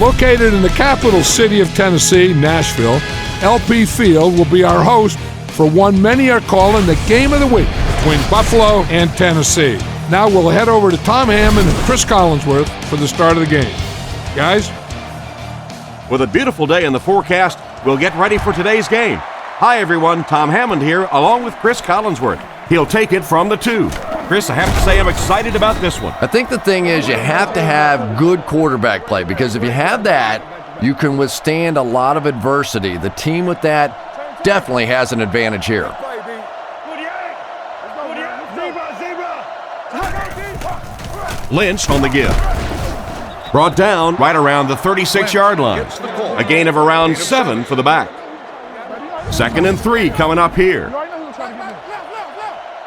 Located in the capital city of Tennessee, Nashville, LP Field will be our host for one many are calling the game of the week between Buffalo and Tennessee. Now we'll head over to Tom Hammond and Chris Collinsworth for the start of the game. Guys? With a beautiful day in the forecast, we'll get ready for today's game. Hi everyone, Tom Hammond here, along with Chris Collinsworth. He'll take it from the 2. Chris, I have to say I'm excited about this one. I think the thing is you have to have good quarterback play, because if you have that, you can withstand a lot of adversity. The team with that definitely has an advantage here. Lynch on the give. Brought down right around the 36-yard line. A gain of around 7 for the back. 2nd and 3 coming up here.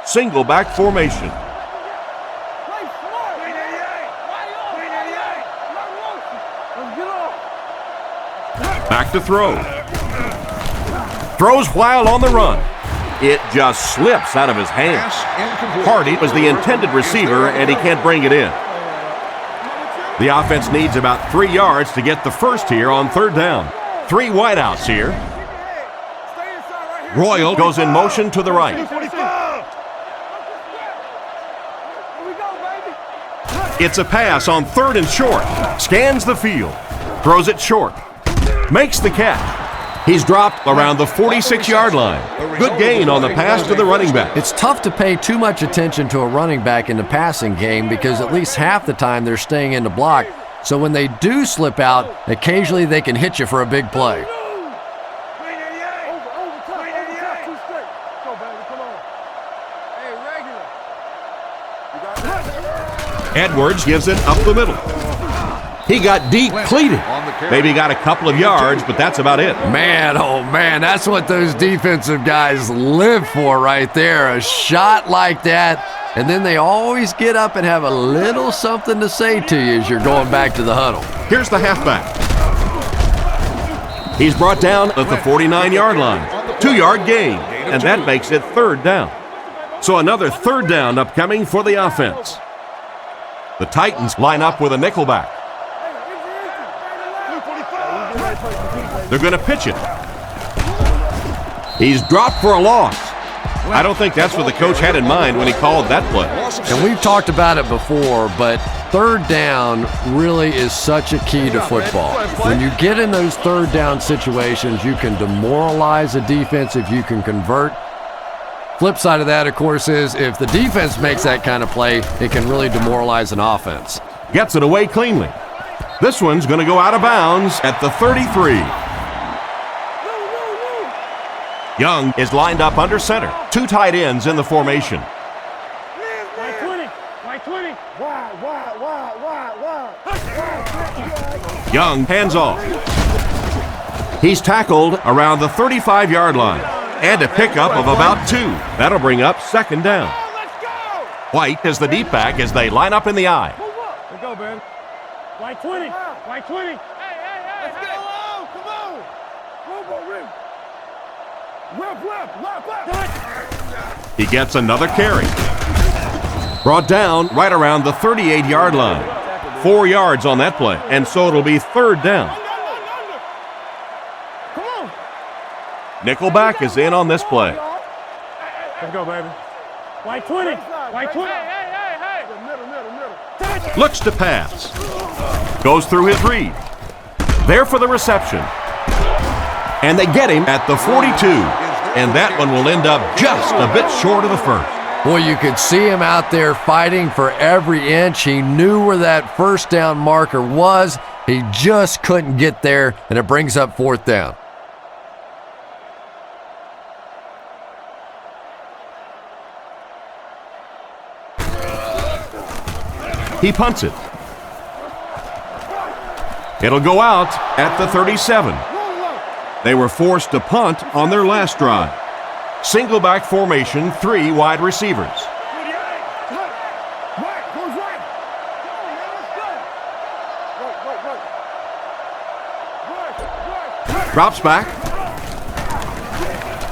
Single back formation. Back to throw. Throws while on the run. It just slips out of his hands. Hardy was the intended receiver, and he can't bring it in. The offense needs about 3 yards to get the first here on 3rd down. 3 wideouts here. Royal goes in motion to the right. It's a pass on 3rd and short. Scans the field. Throws it short. Makes the catch. He's dropped around the 46-yard line. Good gain on the pass to the running back. It's tough to pay too much attention to a running back in the passing game, because at least half the time they're staying in the block. So when they do slip out, occasionally they can hit you for a big play. Edwards gives it up the middle. He got deep cleated. Maybe got a couple of yards, but that's about it. Man, oh man, that's what those defensive guys live for right there. A shot like that, and then they always get up and have a little something to say to you as you're going back to the huddle. Here's the halfback. He's brought down at the 49-yard line. 2-yard gain, and that makes it 3rd down. So another 3rd down upcoming for the offense. The Titans line up with a nickelback. They're going to pitch it. He's dropped for a loss. I don't think that's what the coach had in mind when he called that play. And we've talked about it before, but 3rd down really is such a key to football. When you get in those 3rd down situations, you can demoralize a defense if you can convert. Flip side of that, of course, is if the defense makes that kind of play, it can really demoralize an offense. Gets it away cleanly. This one's going to go out of bounds at the 33. Young is lined up under center. 2 tight ends in the formation. Young hands off. He's tackled around the 35-yard line. And a pickup of about 2. That'll bring up 2nd down. White is the deep back as they line up in the eye. Let's go, baby. White 20. White 20. Hey. Let's get along. Come on. He gets another carry. Brought down right around the 38-yard line. 4 yards on that play, and so it'll be 3rd down. Nickelback is in on this play. Let's go, baby. White 20. White 20. Hey. Looks to pass. Goes through his read. There for the reception. And they get him at the 42. And that one will end up just a bit short of the first. Boy, you could see him out there fighting for every inch. He knew where that 1st down marker was. He just couldn't get there, and it brings up 4th down. He punts it. It'll go out at the 37. They were forced to punt on their last drive. Single back formation, 3 wide receivers. Drops back.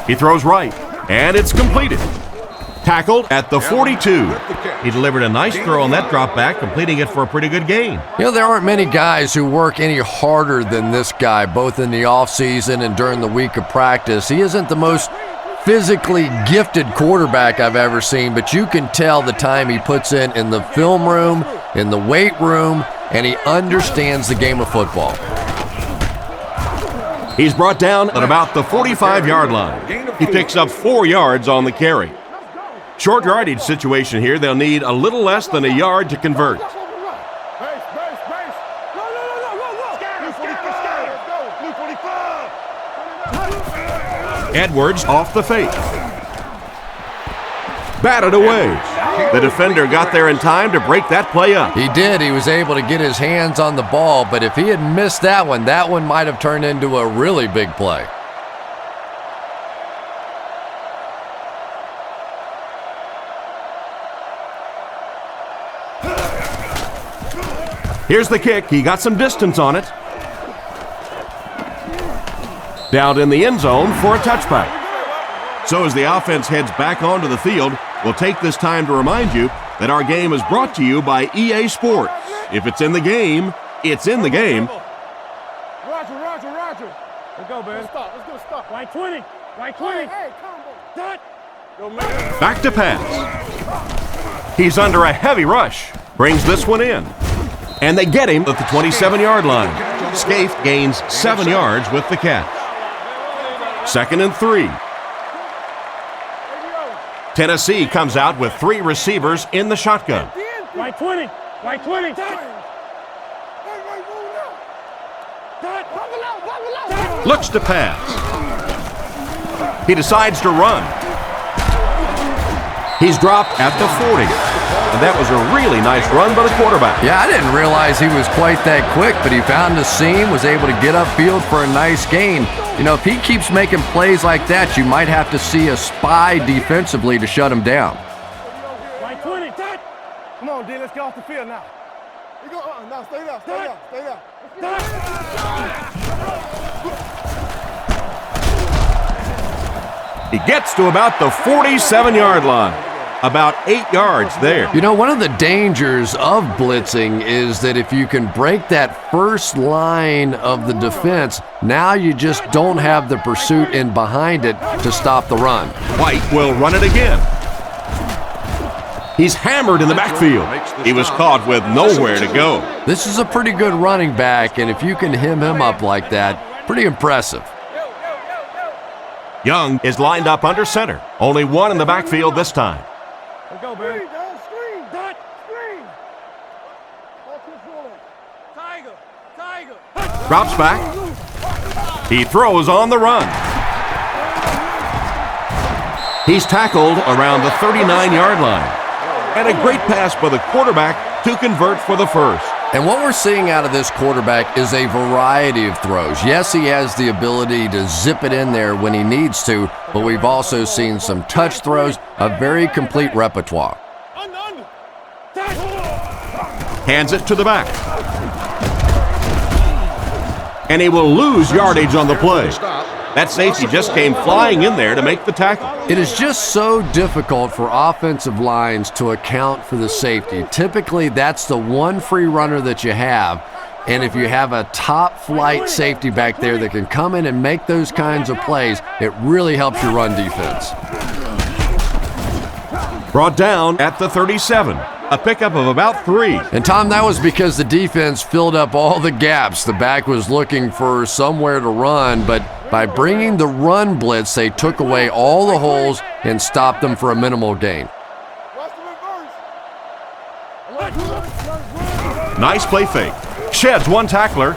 He throws right, and it's completed. Tackled at the 42. He delivered a nice throw on that drop back, completing it for a pretty good gain. You know, there aren't many guys who work any harder than this guy, both in the offseason and during the week of practice. He isn't the most physically gifted quarterback I've ever seen, but you can tell the time he puts in the film room, in the weight room, and he understands the game of football. He's brought down at about the 45-yard line. He picks up 4 yards on the carry. Short yardage situation here. They'll need a little less than a yard to convert. Edwards off the fake. Batted away. The defender got there in time to break that play up. He did. He was able to get his hands on the ball, but if he had missed that one might have turned into a really big play. Here's the kick. He got some distance on it. Down in the end zone for a touchback. So as the offense heads back onto the field, we'll take this time to remind you that our game is brought to you by EA Sports. If it's in the game, it's in the game. Roger. Let's go, man. Let's go, stop. Right 20. Right 20. Hey, combo. Back to pass. He's under a heavy rush. Brings this one in. And they get him at the 27-yard line. Scaife gains 7 yards with the catch. 2nd and 3. Tennessee comes out with 3 receivers in the shotgun. Right 20. Right 20. Looks to pass. He decides to run. He's dropped at the 40. And that was a really nice run by the quarterback. Yeah, I didn't realize he was quite that quick, but he found the seam, was able to get upfield for a nice gain. You know, if he keeps making plays like that, you might have to see a spy defensively to shut him down. Right 20. Come on, D, let's get off the field now. Now stay there. He gets to about the 47-yard line. About 8 yards there. You know, one of the dangers of blitzing is that if you can break that first line of the defense, now you just don't have the pursuit in behind it to stop the run. White will run it again. He's hammered in the backfield. He was caught with nowhere to go. This is a pretty good running back, and if you can hem him up like that, pretty impressive. Young is lined up under center. Only one in the backfield this time. Let's go, man. Screen. Tiger. Drops back. He throws on the run. He's tackled around the 39-yard line. And a great pass by the quarterback to convert for the first. And what we're seeing out of this quarterback is a variety of throws. Yes, he has the ability to zip it in there when he needs to, but we've also seen some touch throws, a very complete repertoire. Hands it to the back. And he will lose yardage on the play. That safety just came flying in there to make the tackle. It is just so difficult for offensive lines to account for the safety. Typically, that's the one free runner that you have. And if you have a top flight safety back there that can come in and make those kinds of plays, it really helps your run defense. Brought down at the 37. A pickup of about 3. And Tom, that was because the defense filled up all the gaps. The back was looking for somewhere to run, but by bringing the run blitz, they took away all the holes and stopped them for a minimal gain. Nice play fake. Sheds one tackler.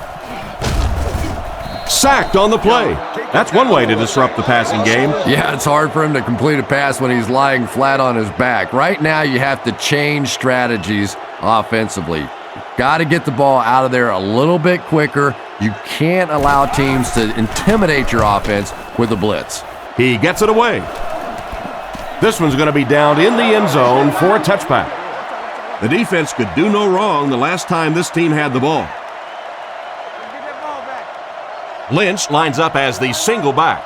Sacked on the play. That's one way to disrupt the passing game. Yeah, it's hard for him to complete a pass when he's lying flat on his back. Right now, you have to change strategies offensively. Got to get the ball out of there a little bit quicker. You can't allow teams to intimidate your offense with a blitz. He gets it away. This one's going to be down in the end zone for a touchback. The defense could do no wrong the last time this team had the ball. Lynch lines up as the single back.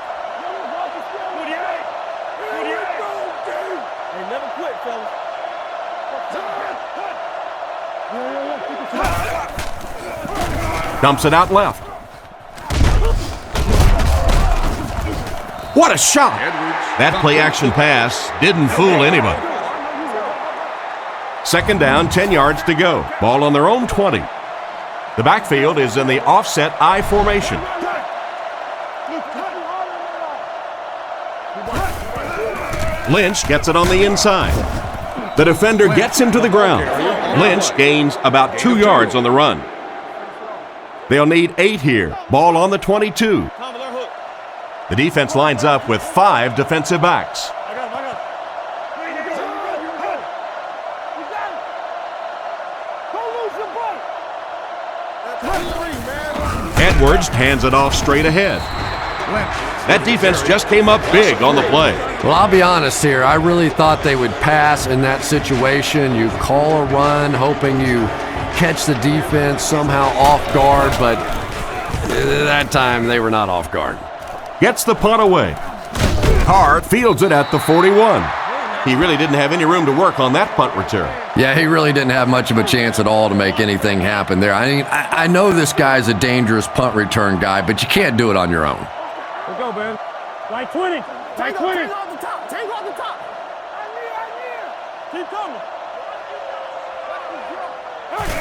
Dumps it out left. What a shot! That play-action pass didn't fool anybody. Second down, 10 yards to go. Ball on their own 20. The backfield is in the offset I formation. Lynch gets it on the inside. The defender gets him to the ground. Lynch gains about 2 yards on the run. They'll need 8 here. Ball on the 22. The defense lines up with 5 defensive backs. Edwards hands it off straight ahead. That defense just came up big on the play. Well, I'll be honest here. I really thought they would pass in that situation. You call a run, hoping you catch the defense somehow off guard, but that time they were not off guard. Gets the punt away. Carr fields it at the 41. He really didn't have any room to work on that punt return. Yeah, he really didn't have much of a chance at all to make anything happen there. I mean, I know this guy's a dangerous punt return guy, but you can't do it on your own. Let's go, man. Like 20. Like 20. Take off the top. Take off the top. Keep coming.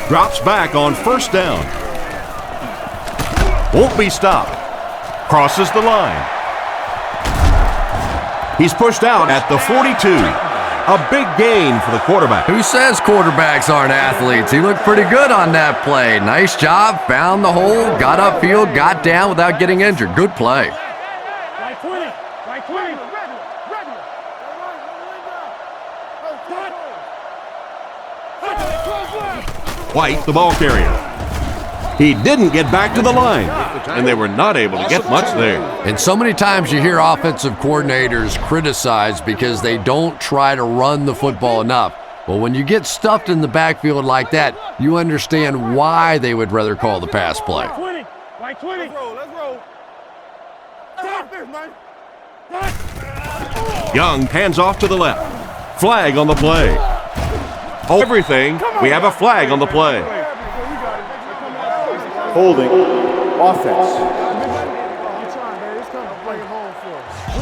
Drops back on first down. Won't be stopped. Crosses the line. He's pushed out at the 42. A big gain for the quarterback. Who says quarterbacks aren't athletes? He looked pretty good on that play. Nice job. Found the hole. Got upfield. Got down without getting injured. Good play. Like 20. Like 20. White, the ball carrier. He didn't get back to the line, and they were not able to get much there. And so many times you hear offensive coordinators criticized because they don't try to run the football enough. Well, when you get stuffed in the backfield like that, you understand why they would rather call the pass play. Like 20. Like 20. Let's roll. Let's roll. Stop this, man. Young hands off to the left. Flag on the play. Oh, everything. We have a flag on the play. Holding offense.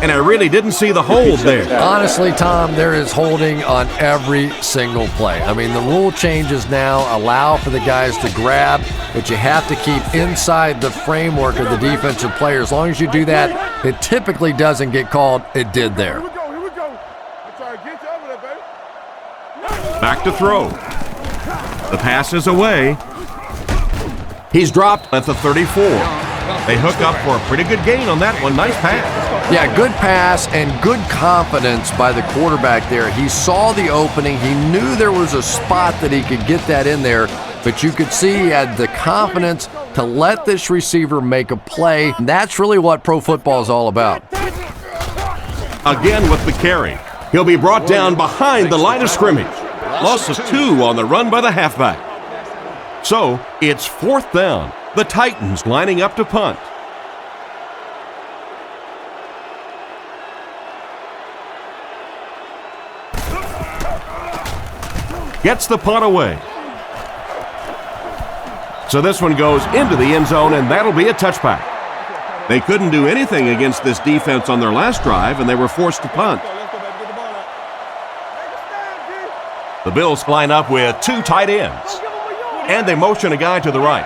And I really didn't see the hold there. Honestly, Tom, there is holding on every single play. I mean, the rule changes now allow for the guys to grab, but you have to keep inside the framework of the defensive player. As long as you do that, it typically doesn't get called. It did there. Here we go. I'm trying to get you over there, baby. Back to throw. The pass is away. He's dropped at the 34. They hook up for a pretty good gain on that one. Nice pass. Yeah, good pass and good confidence by the quarterback there. He saw the opening. He knew there was a spot that he could get that in there, but you could see he had the confidence to let this receiver make a play. And that's really what pro football is all about. Again with the carry. He'll be brought down behind the line of scrimmage. Loss of 2 on the run by the halfback. So, it's 4th down. The Titans lining up to punt. Gets the punt away. So this one goes into the end zone, and that'll be a touchback. They couldn't do anything against this defense on their last drive, and they were forced to punt. The Bills line up with 2 tight ends. And they motion a guy to the right.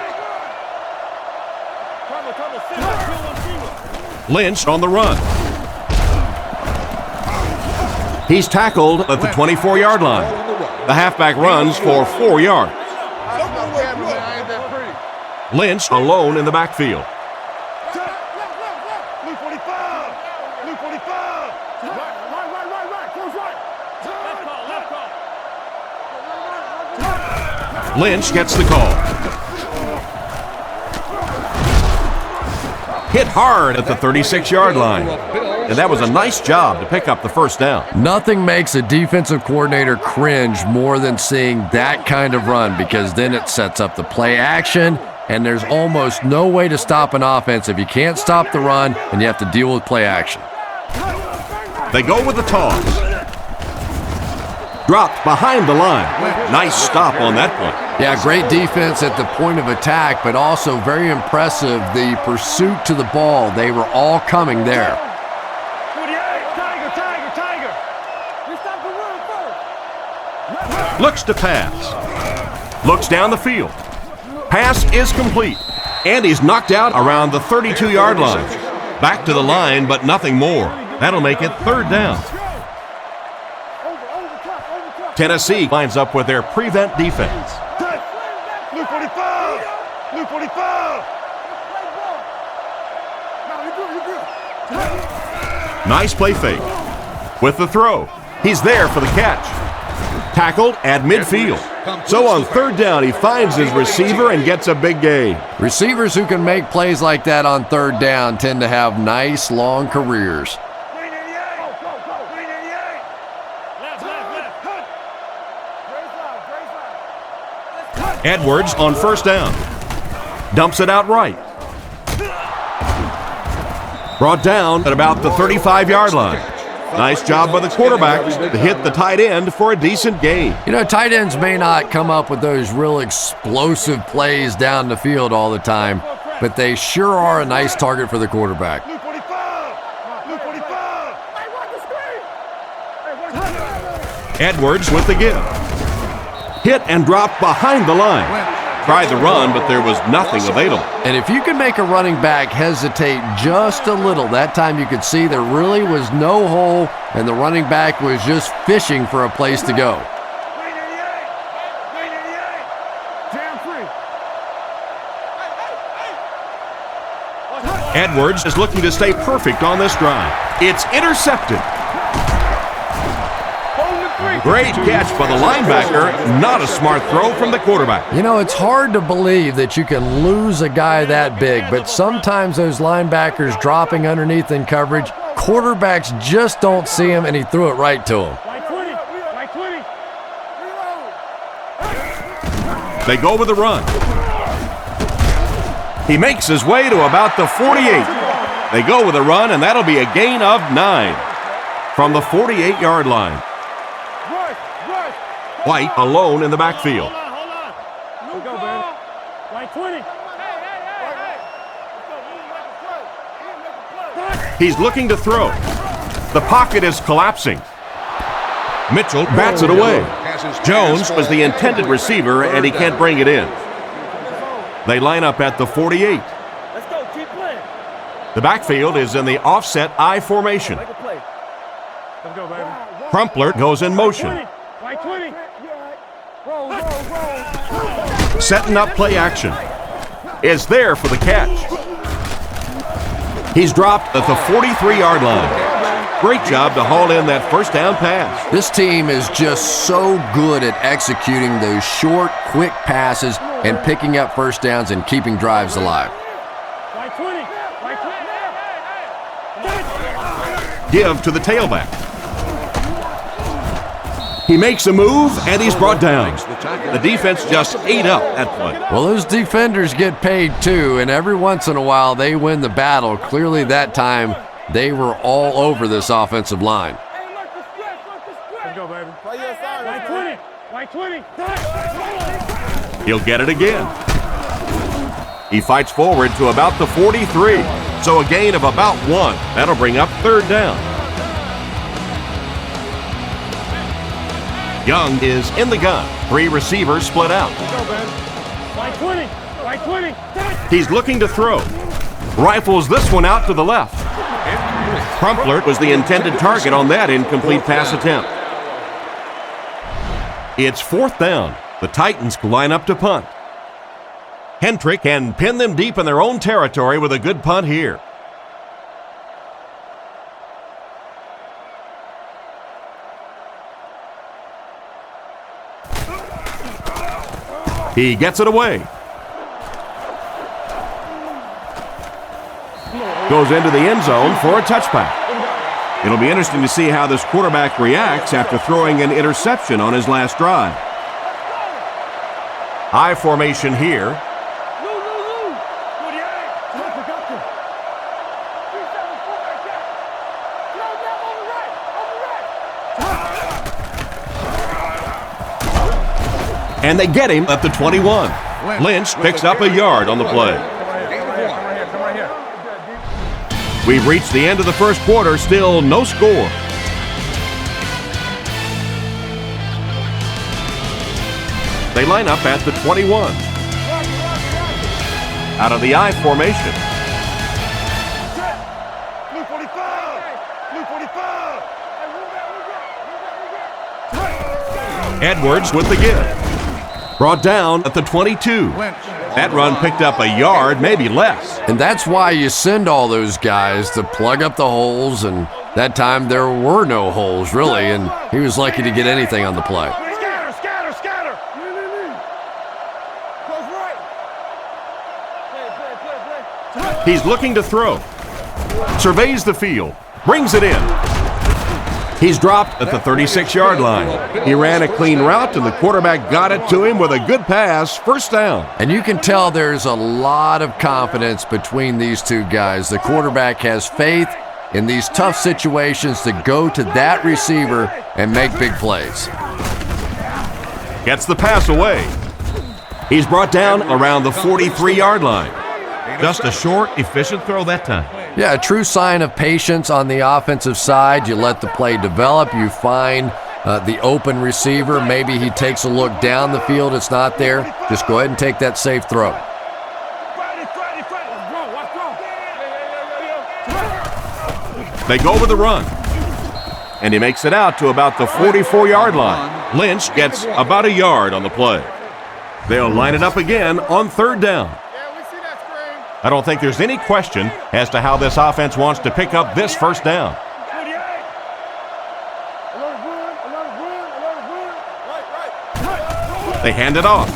Lynch on the run. He's tackled at the 24-yard line. The halfback runs for 4 yards. Lynch alone in the backfield. Lynch gets the call. Hit hard at the 36-yard line. And that was a nice job to pick up the first down. Nothing makes a defensive coordinator cringe more than seeing that kind of run, because then it sets up the play action, and there's almost no way to stop an offense if you can't stop the run and you have to deal with play action. They go with the toss. Dropped behind the line. Nice stop on that play. Yeah, great defense at the point of attack, but also very impressive the pursuit to the ball. They were all coming there. Looks to pass. Looks down the field. Pass is complete. And he's knocked out around the 32-yard line. Back to the line, but nothing more. That'll make it third down. Tennessee lines up with their prevent defense. Blue 45! Blue 45! Nice play fake. With the throw. He's there for the catch. Tackled at midfield. So on third down, he finds his receiver and gets a big gain. Receivers who can make plays like that on third down tend to have nice, long careers. Edwards on first down. Dumps it out right. Brought down at about the 35-yard line. Nice job by the quarterback to hit the tight end for a decent gain. You know, tight ends may not come up with those real explosive plays down the field all the time, but they sure are a nice target for the quarterback. Blue 45! Blue 45! Edwards with the give. Hit and dropped behind the line. Tried the run, but there was nothing available. And if you can make a running back hesitate just a little, that time you could see there really was no hole, and the running back was just fishing for a place to go. Edwards is looking to stay perfect on this drive. It's intercepted. Great catch by the linebacker. Not a smart throw from the quarterback. You know, it's hard to believe that you can lose a guy that big, but sometimes those linebackers dropping underneath in coverage, quarterbacks just don't see him, and he threw it right to him. They go with the run. He makes his way to about the 48. They go with a run, and that'll be a gain of 9 from the 48-yard line. White alone in the backfield. Let's go, baby. White 20. He's looking to throw. The pocket is collapsing. Mitchell bats it away. Jones was the intended receiver, and he can't bring it in. They line up at the 48. Let's go, keep playing. The backfield is in the offset I formation. Make a play. Let's go, baby. Crumpler goes in motion. White 20. Roll. Setting up play action. Is there for the catch. He's dropped at the 43-yard line. Great job to haul in that first down pass. This team is just so good at executing those short, quick passes and picking up first downs and keeping drives alive. White 20. Give to the tailback. He makes a move, and he's brought down. The defense just ate up that play. Well, those defenders get paid too, and every once in a while they win the battle. Clearly that time they were all over this offensive line. Let's go, baby. White 20. He'll get it again. He fights forward to about the 43, so a gain of about 1. That'll bring up third down. Young is in the gun. 3 receivers split out. Let's go, baby. White 20. White 20. He's looking to throw. Rifles this one out to the left. Crumpler was the intended target on that incomplete pass attempt. It's fourth down. The Titans line up to punt. Hentrick can pin them deep in their own territory with a good punt here. He gets it away. Goes into the end zone for a touchback. It'll be interesting to see how this quarterback reacts after throwing an interception on his last drive. I formation here. And they get him at the 21. Lynch picks up a yard on the play. We've reached the end of the first quarter, still no score. They line up at the 21. Out of the I formation. Edwards with the give. Brought down at the 22. That run picked up a yard, maybe less. And that's why you send all those guys to plug up the holes, and that time there were no holes, really, and he was lucky to get anything on the play. Scatter. He's looking to throw. Surveys the field. Brings it in. He's dropped at the 36-yard line. He ran a clean route, and the quarterback got it to him with a good pass. First down. And you can tell there's a lot of confidence between these two guys. The quarterback has faith in these tough situations to go to that receiver and make big plays. Gets the pass away. He's brought down around the 43-yard line. Just a short, efficient throw that time. Yeah, a true sign of patience on the offensive side. You let the play develop. You find the open receiver. Maybe he takes a look down the field. It's not there. Just go ahead and take that safe throw. They go with the run. And he makes it out to about the 44-yard line. Lynch gets about a yard on the play. They'll line it up again on third down. I don't think there's any question as to how this offense wants to pick up this first down. They hand it off.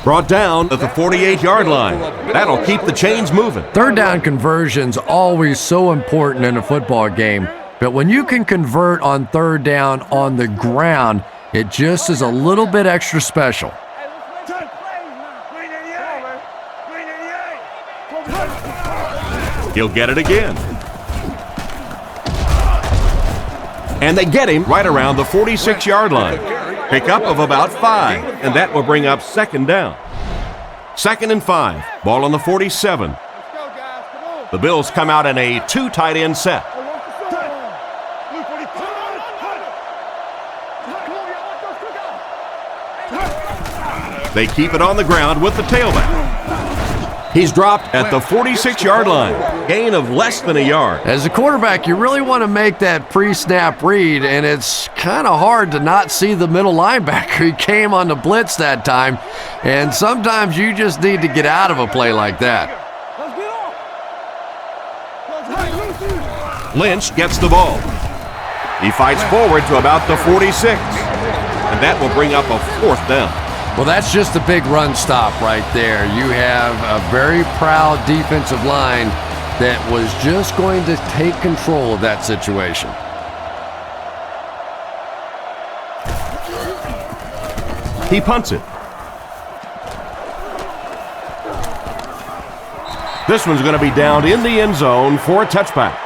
Brought down at the 48-yard line. That'll keep the chains moving. Third down conversion's always so important in a football game, but when you can convert on third down on the ground, it just is a little bit extra special. He'll get it again. And they get him right around the 46-yard line. Pickup of about 5, and that will bring up second down. 2nd and 5, ball on the 47. The Bills come out in a 2 tight end set. They keep it on the ground with the tailback. He's dropped at the 46-yard line, gain of less than a yard. As a quarterback, you really want to make that pre-snap read, and it's kind of hard to not see the middle linebacker. He came on the blitz that time, and sometimes you just need to get out of a play like that. Lynch gets the ball. He fights forward to about the 46, and that will bring up a 4th down. Well, that's just a big run stop right there. You have a very proud defensive line that was just going to take control of that situation. He punts it. This one's going to be down in the end zone for a touchback.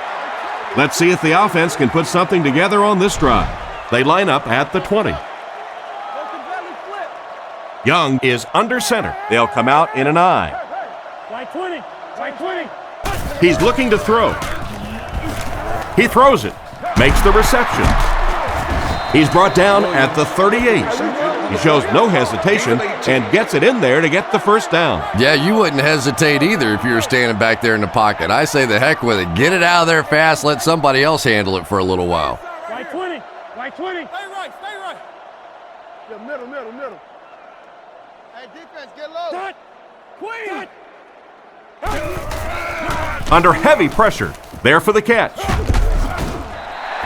Let's see if the offense can put something together on this drive. They line up at the 20. Young is under center. They'll come out in an I. Right 20. He's looking to throw. He throws it. Makes the reception. He's brought down at the 38. He shows no hesitation and gets it in there to get the first down. Yeah, you wouldn't hesitate either if you were standing back there in the pocket. I say the heck with it. Get it out of there fast. Let somebody else handle it for a little while. Right 20. Stay right. Yeah, middle. Hey, defense, get low. Dot. Queen. Under heavy pressure. There for the catch.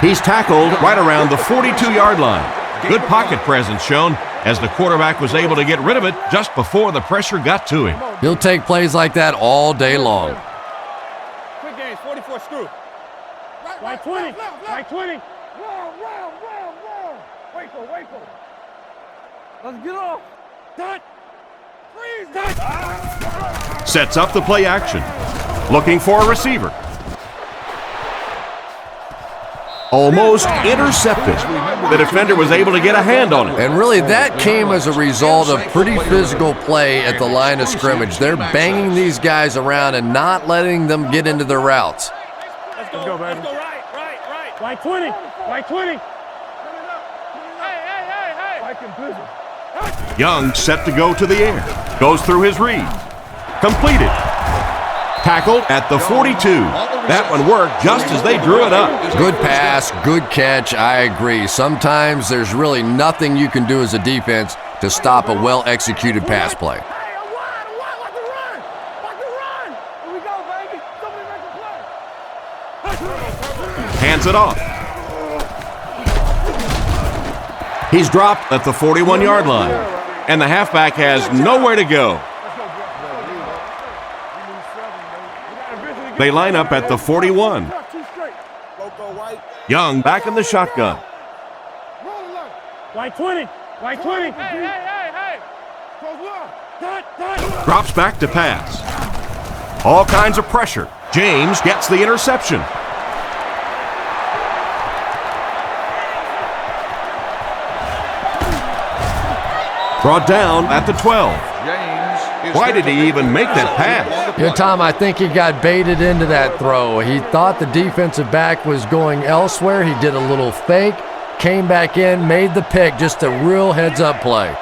He's tackled right around the 42-yard line. Good pocket presence shown as the quarterback was able to get rid of it just before the pressure got to him. He'll take plays like that all day long. Quick gains, 44 screw. Right 20. Right 20. Waco. Let's get off. Dot. Freeze. Dot. Sets up the play action. Looking for a receiver. Almost intercepted. The defender was able to get a hand on it. And really, that came as a result of pretty physical play at the line of scrimmage. They're banging these guys around and not letting them get into their routes. Let's go, baby. Let's go right. Right 20. Right 20. Hey. Young set to go to the air. Goes through his read. Completed. Tackled at the 42. That one worked just as they drew it up. Good pass, good catch, I agree. Sometimes there's really nothing you can do as a defense to stop a well-executed pass play. Hey, I'm wide. Like the run. Here we go, baby. Somebody make a play. Hands it off. He's dropped at the 41-yard line. And the halfback has nowhere to go. They line up at the 41. Young back in the shotgun. Right 20. Hey. Drops back to pass. All kinds of pressure. James gets the interception. Brought down at the 12. Why did he even make that pass? Yeah, Tom, I think he got baited into that throw. He thought the defensive back was going elsewhere. He did a little fake, came back in, made the pick, just a real heads-up play.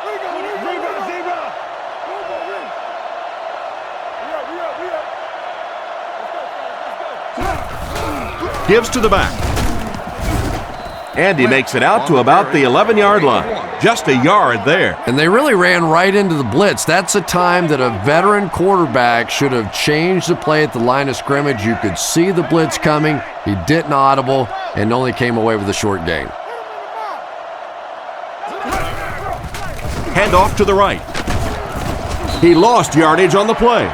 Gives to the back. And he makes it out to about the 11-yard line. Just a yard there. And they really ran right into the blitz. That's a time that a veteran quarterback should have changed the play at the line of scrimmage. You could see the blitz coming. He didn't audible and only came away with a short gain. Hand off to the right. He lost yardage on the play.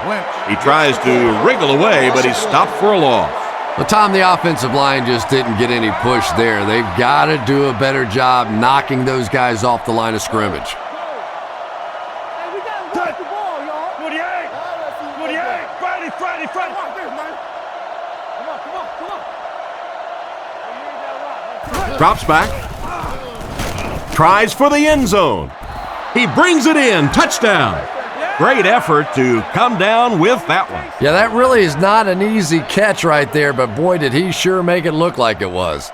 He tries to wriggle away, but he's stopped for a loss. Well, Tom, the offensive line just didn't get any push there. They've got to do a better job knocking those guys off the line of scrimmage. Hey, we got to watch the ball, y'all. 48. Friday. Watch this, man. Come on. Drops back. Tries for the end zone. He brings it in. Touchdown. Great effort to come down with that one. Yeah, that really is not an easy catch right there, but boy, did he sure make it look like it was.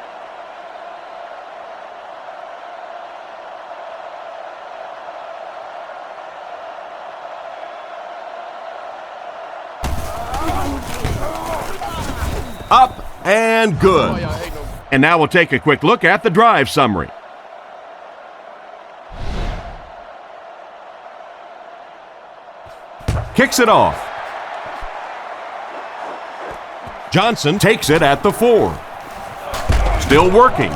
Up and good. And now we'll take a quick look at the drive summary. Kicks it off. Johnson takes it at the 4. Still working.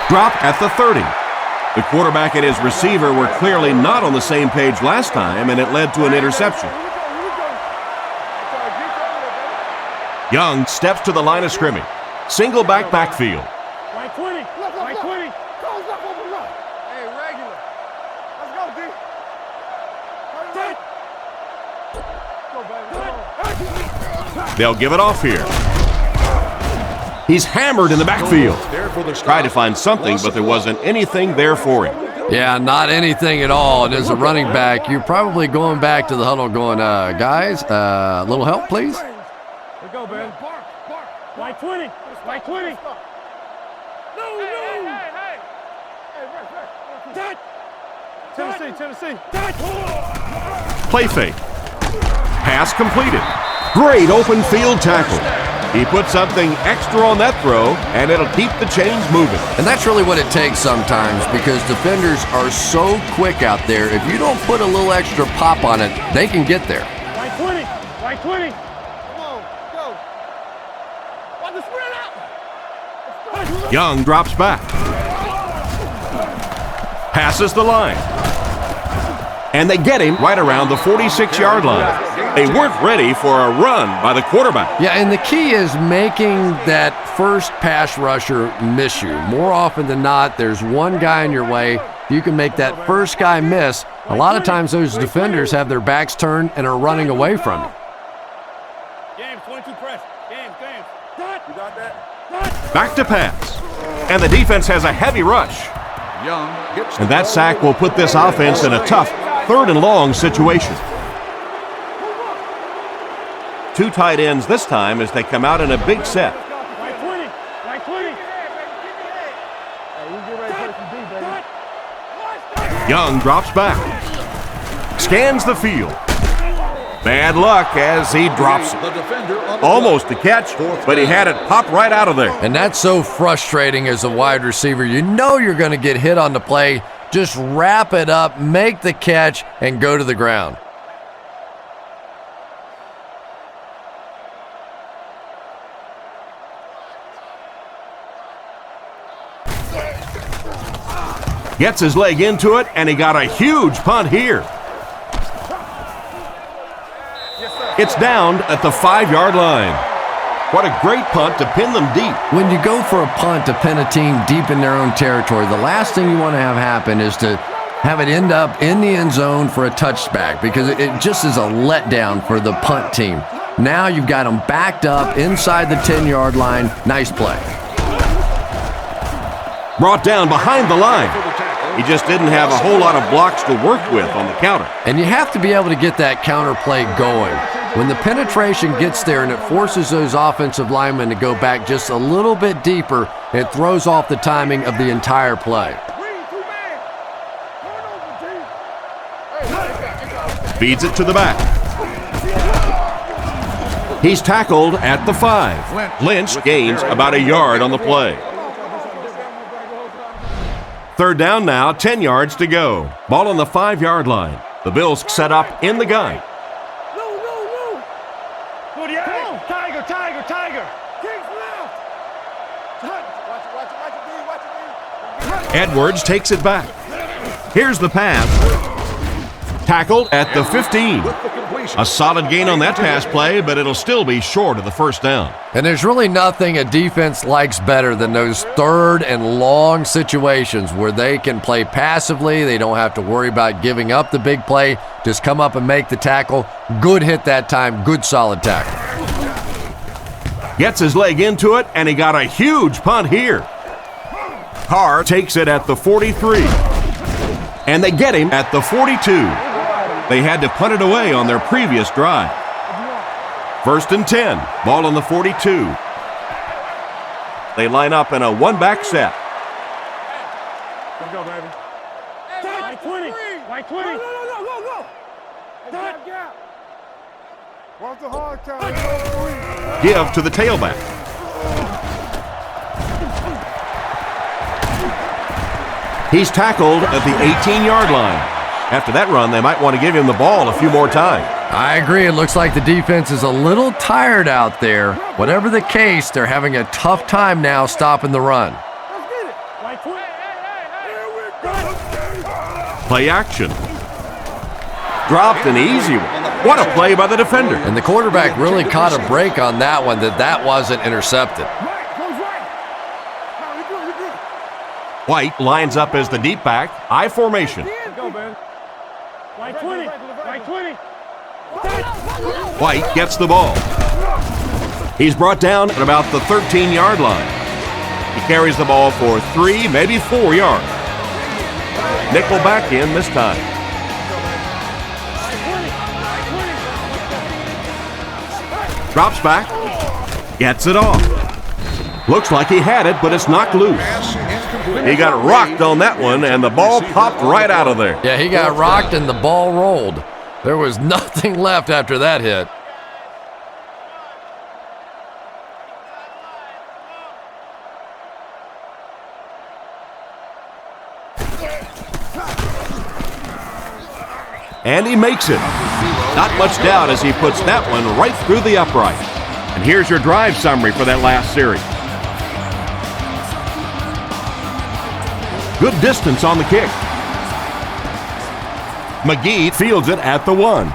Drop at the 30. The quarterback and his receiver were clearly not on the same page last time, and it led to an interception. Young steps to the line of scrimmage. Single backfield. Right 20. Right 20. Goes up over the line. Hey, regular. Let's go, D. They'll give it off here. He's hammered in the backfield. Tried to find something, but there wasn't anything there for him. Yeah, not anything at all. And as a running back, you're probably going back to the huddle going, guys, a little help, please? Let's go, man. Right 20. Right 20. No. Hey. Tennessee. Play fake. Pass completed. Great open field tackle. He put something extra on that throw, and it'll keep the chains moving. And that's really what it takes sometimes, because defenders are so quick out there. If you don't put a little extra pop on it, they can get there. Right 20. Right 20. Come on, go. Want to spread out. Young drops back. Passes the line. And they get him right around the 46-yard line. They weren't ready for a run by the quarterback. Yeah, and the key is making that first pass rusher miss you. More often than not, there's one guy in your way. You can make that first guy miss. A lot of times those defenders have their backs turned and are running away from you. James, 22 press. James. You got that? Back to pass. And the defense has a heavy rush. And that sack will put this offense in a tough 3rd and long situation. 2 tight ends this time as they come out in a big set. Right 20. Right 20. Young drops back. Scans the field. Bad luck as he drops it. Almost a catch, but he had it pop right out of there. And that's so frustrating as a wide receiver. You know you're going to get hit on the play. Just wrap it up, make the catch, and go to the ground. Gets his leg into it, and he got a huge punt here. It's down at the 5-yard line. What a great punt to pin them deep. When you go for a punt to pin a team deep in their own territory, the last thing you want to have happen is to have it end up in the end zone for a touchback, because it just is a letdown for the punt team. Now you've got them backed up inside the 10-yard line. Nice play. Brought down behind the line. He just didn't have a whole lot of blocks to work with on the counter. And you have to be able to get that counter play going. When the penetration gets there and it forces those offensive linemen to go back just a little bit deeper, it throws off the timing of the entire play. Feeds it to the back. He's tackled at the 5. Lynch gains about a yard on the play. 3rd down now, 10 yards to go. Ball on the 5-yard line. The Bills set up in the gun. Edwards takes it back. Here's the pass. Tackled at the 15. A solid gain on that pass play, but it'll still be short of the 1st down. And there's really nothing a defense likes better than those 3rd and long situations where they can play passively. They don't have to worry about giving up the big play. Just come up and make the tackle. Good hit that time. Good solid tackle. Gets his leg into it, and he got a huge punt here. Carr takes it at the 43. And they get him at the 42. They had to punt it away on their previous drive. 1st and 10. Ball on the 42. They line up in a 1-back set. Let's go, baby. Right 20. Right 20. Go. Gap. Watch the hard count. Give to the tailback. He's tackled at the 18-yard line. After that run, they might want to give him the ball a few more times. I agree. It looks like the defense is a little tired out there. Whatever the case, they're having a tough time now stopping the run. Let's get it. Right 20. Play action. Dropped an easy one. What a play by the defender. And the quarterback really caught a break on that one, that wasn't intercepted. White lines up as the deep back, I formation. Go, man. Right 20. Right 20. White gets the ball. He's brought down at about the 13-yard line. He carries the ball for 3, maybe 4 yards. Nickel back in this time. Drops back, gets it off. Looks like he had it, but it's knocked loose. He got rocked on that one, and the ball popped right out of there. Yeah, he got rocked and the ball rolled. There was nothing left after that hit. And he makes it. Not much doubt as he puts that one right through the upright. And here's your drive summary for that last series. Good distance on the kick. McGee fields it at the 1.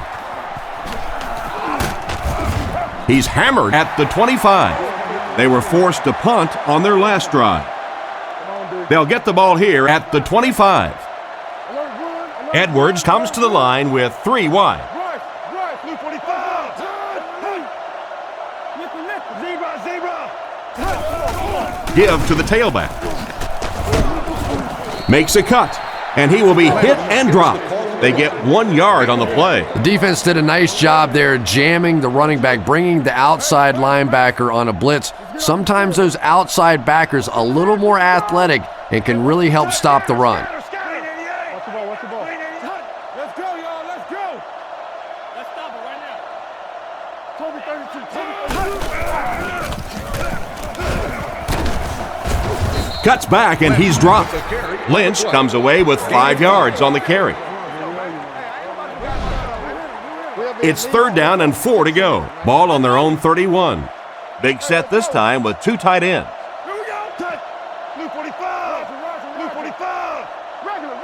He's hammered at the 25. They were forced to punt on their last drive. They'll get the ball here at the 25. Edwards comes to the line with 3 wide. Give to the tailback. Makes a cut, and he will be hit and dropped. They get 1 yard on the play. The defense did a nice job there jamming the running back, bringing the outside linebacker on a blitz. Sometimes those outside backers a little more athletic and can really help stop the run. Watch the ball, watch the ball. Let's go, y'all, let's go. Let's stop it right now. Toby 32, Toby 32. Cuts back, and he's dropped. Lynch comes away with 5 yards on the carry. It's 3rd down and 4 to go. Ball on their own 31. Big set this time with 2 tight ends. Here we go. Cut. Blue 45. Blue 45. Regular.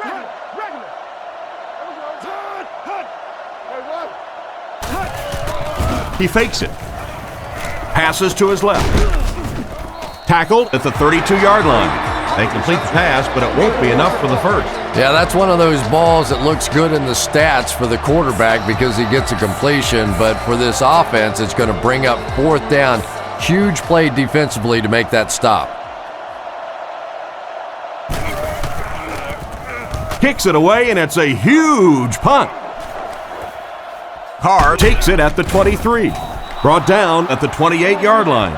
He fakes it. Passes to his left. Tackled at the 32-yard line. They complete the pass, but it won't be enough for the first. Yeah, that's one of those balls that looks good in the stats for the quarterback because he gets a completion, but for this offense, it's going to bring up 4th down. Huge play defensively to make that stop. Kicks it away, and it's a huge punt. Carr takes it at the 23. Brought down at the 28-yard line.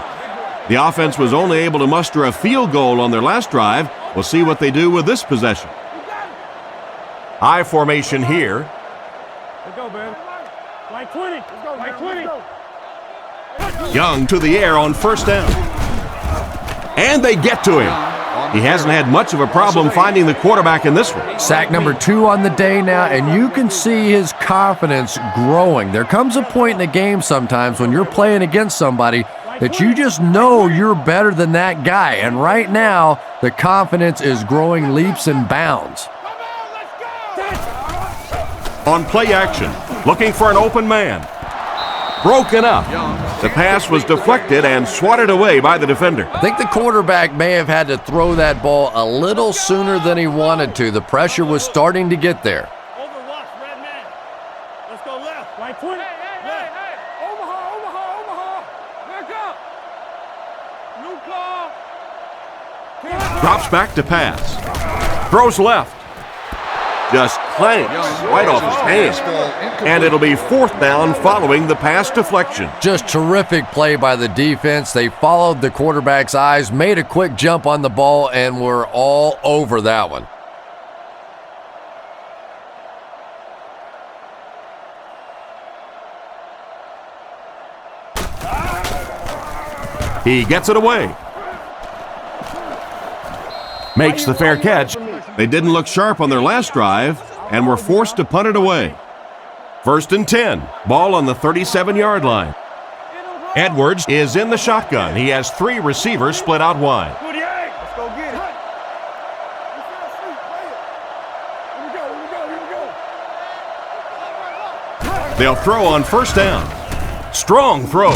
The offense was only able to muster a field goal on their last drive. We'll see what they do with this possession. High formation here. Let's go, man. Like 20. Let's go, like 20. Young to the air on 1st down. And they get to him. He hasn't had much of a problem finding the quarterback in this one. Sack number 2 on the day now, and you can see his confidence growing. There comes a point in the game sometimes when you're playing against somebody that you just know you're better than that guy. And right now, the confidence is growing leaps and bounds. On play action, looking for an open man. Broken up. The pass was deflected and swatted away by the defender. I think the quarterback may have had to throw that ball a little sooner than he wanted to. The pressure was starting to get there. Overwatch, red man. Let's go left. Like 20. Hey. Omaha. Back up. New call. Drops back to pass. Throws left. Just clanks right off his hand. And it'll be 4th down following the pass deflection. Just terrific play by the defense. They followed the quarterback's eyes, made a quick jump on the ball, and were all over that one. He gets it away. Makes the fair catch. They didn't look sharp on their last drive and were forced to punt it away. 1st and 10. Ball on the 37-yard line. Edwards is in the shotgun. He has 3 receivers split out wide. Let's go get it. Here we go. They'll throw on 1st down. Strong throw.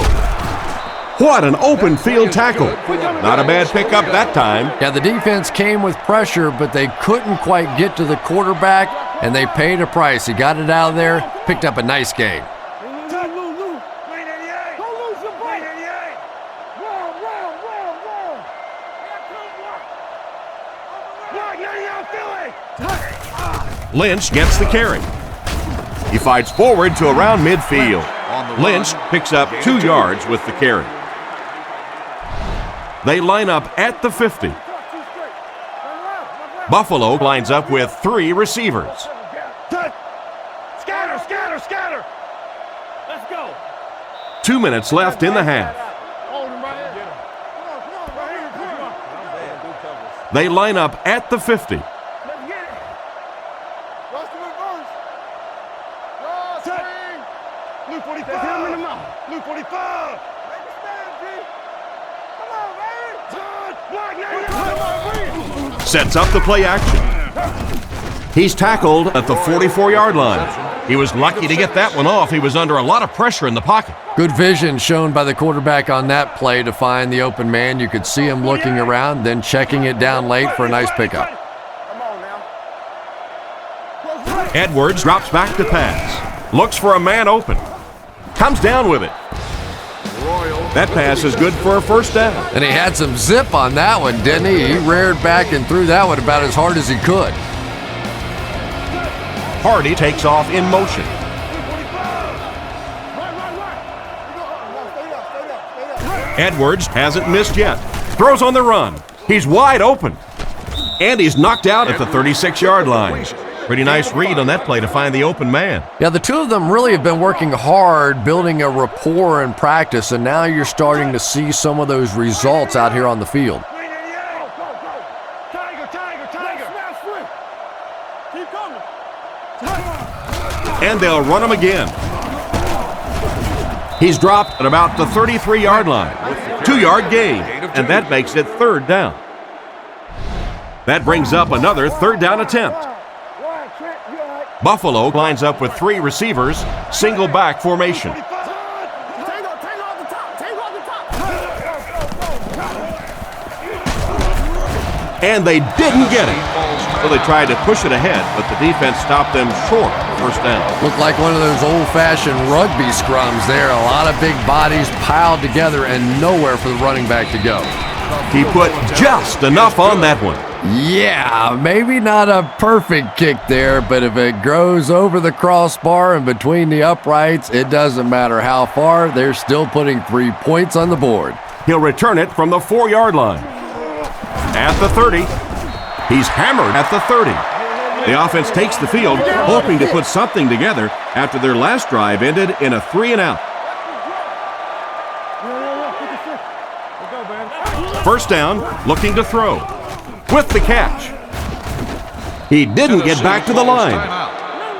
What an open field tackle. Not a bad pickup that time. Yeah, the defense came with pressure, but they couldn't quite get to the quarterback, and they paid a price. He got it out of there, picked up a nice gain. Lynch gets the carry. He fights forward to around midfield. Lynch picks up 2 yards with the carry. They line up at the 50. Buffalo lines up with 3 receivers. Scatter. Let's go. 2 minutes left in the half. They line up at the 50. Blue 45. Blue 45. Sets up the play action. He's tackled at the 44-yard line. He was lucky to get that one off. He was under a lot of pressure in the pocket. Good vision shown by the quarterback on that play to find the open man. You could see him looking around, then checking it down late for a nice pickup. Edwards drops back to pass. Looks for a man open. Comes down with it. That pass is good for a first down. And he had some zip on that one, didn't he? He reared back and threw that one about as hard as he could. Hardy takes off in motion. Edwards hasn't missed yet. Throws on the run. He's wide open. And he's knocked out at the 36-yard line. Pretty nice read on that play to find the open man. Yeah, the two of them really have been working hard, building a rapport in practice, and now you're starting to see some of those results out here on the field. And they'll run him again. He's dropped at about the 33-yard line. 2-yard gain, and that makes it third down. That brings up another third down attempt. Buffalo lines up with 3 receivers, single back formation. And they didn't get it. So they tried to push it ahead, but the defense stopped them short of first down. Looked like one of those old-fashioned rugby scrums there. A lot of big bodies piled together and nowhere for the running back to go. He put just enough on that one. Yeah, maybe not a perfect kick there, but if it goes over the crossbar and between the uprights, it doesn't matter how far, they're still putting 3 points on the board. He'll return it from the 4-yard line. At the 30, he's hammered at the 30. The offense takes the field, hoping to put something together after their last drive ended in a 3-and-out. First down, looking to throw. With the catch. He didn't get back to the line.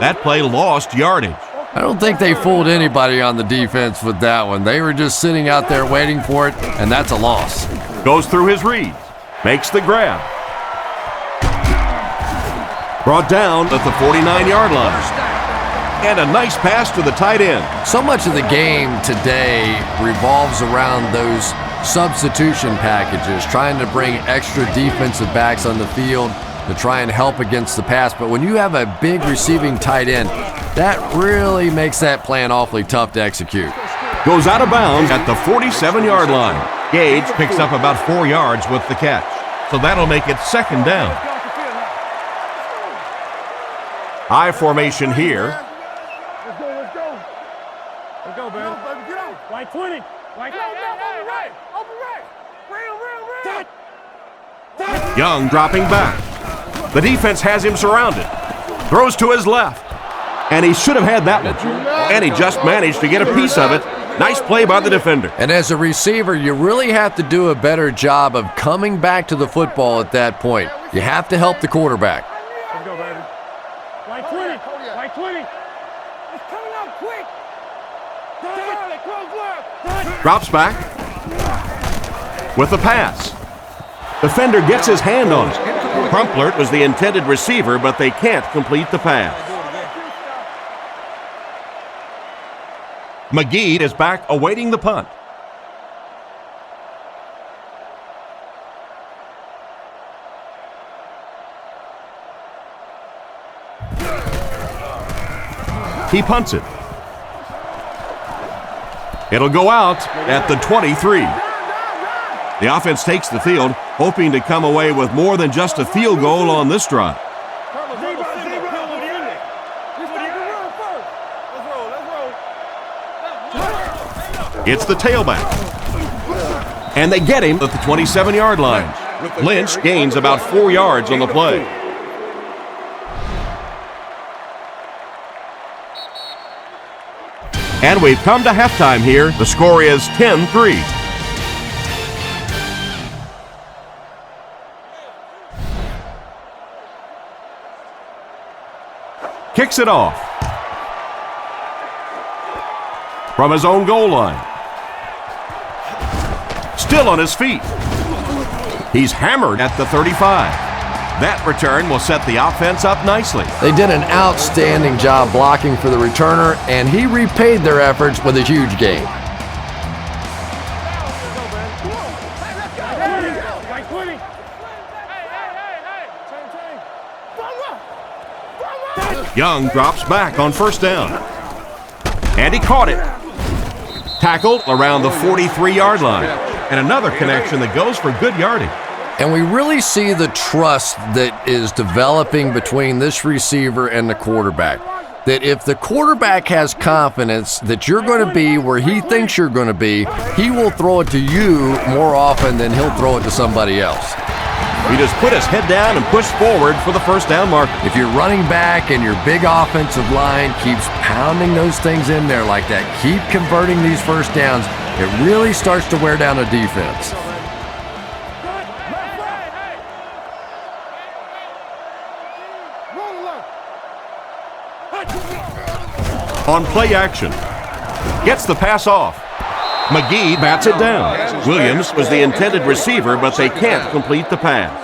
That play lost yardage. I don't think they fooled anybody on the defense with that one. They were just sitting out there waiting for it, and that's a loss. Goes through his reads. Makes the grab. Brought down at the 49-yard line. And a nice pass to the tight end. So much of the game today revolves around those substitution packages, trying to bring extra defensive backs on the field to try and help against the pass. But when you have a big receiving tight end, that really makes that plan awfully tough to execute. Goes out of bounds at the 47-yard line. Gage picks up about 4 yards with the catch. So that'll make it second down. I formation here. Let's go, let's go. Let's go, baby. Get on. White 20. White, go, open right. Open right. Real. Young dropping back. The defense has him surrounded. Throws to his left. And he should have had that one. And he just managed to get a piece of it. Nice play by the defender. And as a receiver, you really have to do a better job of coming back to the football at that point. You have to help the quarterback. Let's go, baby. White 20. White 20. It's coming up quick. Drops back. With the pass. Defender gets his hand on it. Crumplert was the intended receiver, but they can't complete the pass. McGee is back awaiting the punt. He punts it. It'll go out at the 23. The offense takes the field, hoping to come away with more than just a field goal on this drive. It's the tailback. And they get him at the 27-yard line. Lynch gains about 4 yards on the play. And we've come to halftime here. The score is 10-3. Kicks it off. From his own goal line. Still on his feet. He's hammered at the 35. That return will set the offense up nicely. They did an outstanding job blocking for the returner, and he repaid their efforts with a huge gain. Young drops back on first down. And he caught it. Tackled around the 43-yard line. And another connection that goes for good yardage. And we really see the trust that is developing between this receiver and the quarterback. That if the quarterback has confidence that you're going to be where he thinks you're going to be, he will throw it to you more often than he'll throw it to somebody else. He just put his head down and pushed forward for the first down marker. If your running back and your big offensive line keeps pounding those things in there like that, keep converting these first downs, it really starts to wear down a defense. On play action. Gets the pass off. McGee bats it down. Williams was the intended receiver, but they can't complete the pass.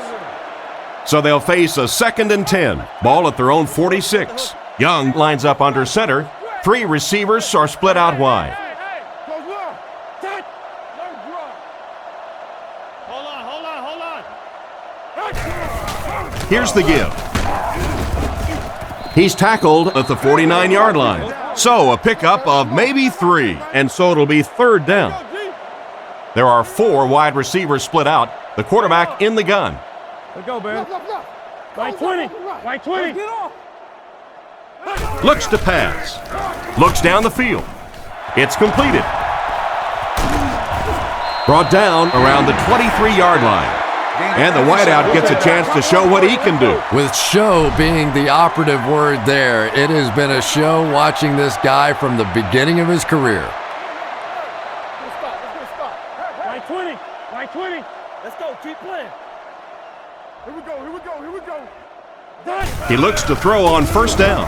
So they'll face a 2nd and 10. Ball at their own 46. Young lines up under center. 3 receivers are split out wide. Here's the give. He's tackled at the 49-yard line. So a pickup of maybe 3, and so it'll be 3rd down. There are 4 wide receivers split out. The quarterback in the gun. Let's go, man. Right 20. Right 20. Looks to pass. Looks down the field. It's completed. Brought down around the 23-yard line. And the wideout gets a chance to show what he can do. With show being the operative word there, it has been a show watching this guy from the beginning of his career. Right 20. Right 20. Let's go. Keep playing. Here we go. Here we go. Here we go. He looks to throw on first down.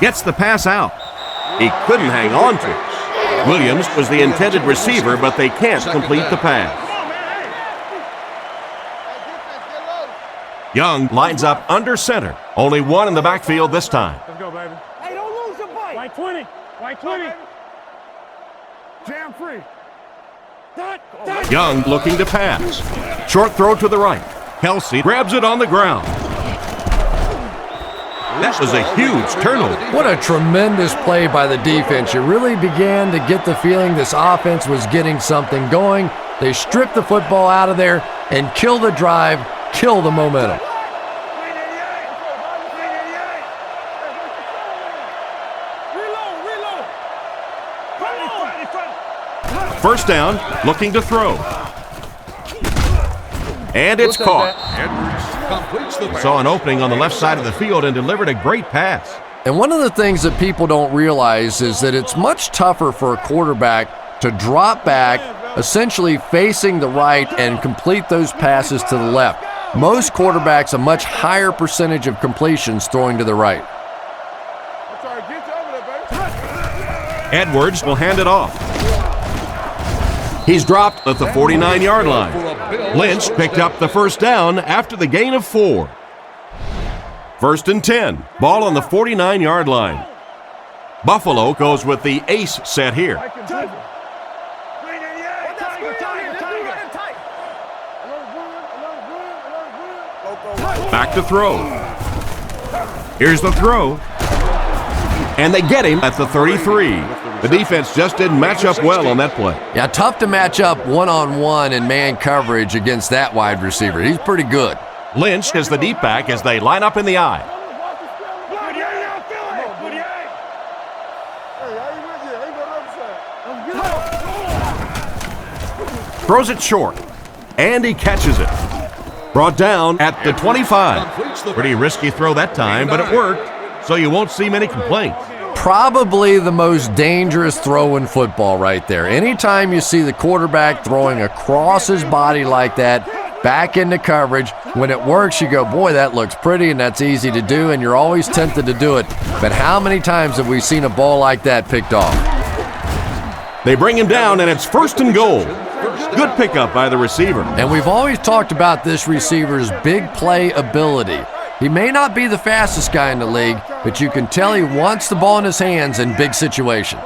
Gets the pass out. He couldn't hang on to it. Williams was the intended receiver, but they can't complete the pass. Young lines up under center. Only 1 in the backfield this time. Let's go, baby. Hey, don't lose your bite. Right 20. Right 20. Jam free. Young looking to pass. Short throw to the right. Kelsey grabs it on the ground. That was a huge turnover. What a tremendous play by the defense. You really began to get the feeling this offense was getting something going. They stripped the football out of there and kill the drive, kill the momentum. First down, looking to throw. And it's caught. Saw an opening on the left side of the field and delivered a great pass. And one of the things that people don't realize is that it's much tougher for a quarterback to drop back, essentially facing the right, and complete those passes to the left. Most quarterbacks, a much higher percentage of completions throwing to the right. Edwards will hand it off. He's dropped at the 49-yard line. Lynch picked up the first down after the gain of 4. 1st and 10. Ball on the 49-yard line. Buffalo goes with the ace set here. Back to throw. Here's the throw. And they get him at the 33. The defense just didn't match up well on that play. Yeah, tough to match up one-on-one in man coverage against that wide receiver. He's pretty good. Lynch is the deep back as they line up in the eye. Throws it short, and he catches it. Brought down at the 25. Pretty risky throw that time, but it worked, so you won't see many complaints. Probably the most dangerous throw in football right there. Anytime you see the quarterback throwing across his body like that, back into coverage, when it works, you go, boy, that looks pretty and that's easy to do, and you're always tempted to do it. But how many times have we seen a ball like that picked off? They bring him down, and it's 1st and goal. Good pickup by the receiver. And we've always talked about this receiver's big play ability. He may not be the fastest guy in the league, but you can tell he wants the ball in his hands in big situations.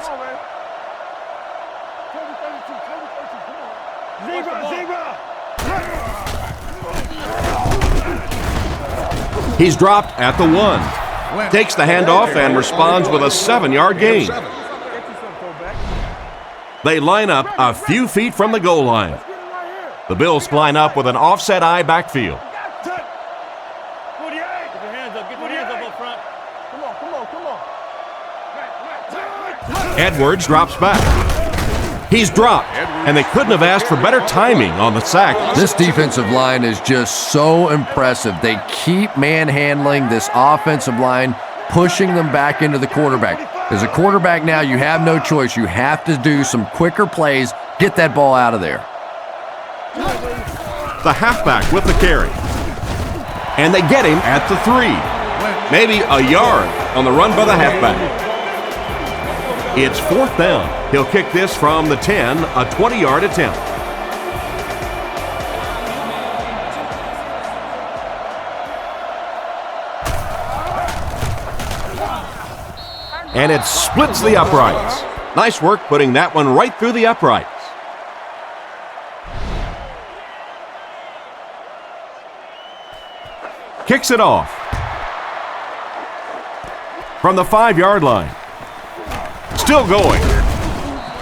He's dropped at the 1. Takes the handoff and responds with a 7-yard gain. They line up a few feet from the goal line. The Bills line up with an offset eye backfield. Edwards drops back. He's dropped, and they couldn't have asked for better timing on the sack. This defensive line is just so impressive. They keep manhandling this offensive line, pushing them back into the quarterback. As a quarterback now, you have no choice. You have to do some quicker plays, get that ball out of there. The halfback with the carry. And they get him at the 3. Maybe a yard on the run by the halfback. It's 4th down. He'll kick this from the 10, a 20-yard attempt. And it splits the uprights. Nice work putting that one right through the uprights. Kicks it off. From the 5-yard line. Still going.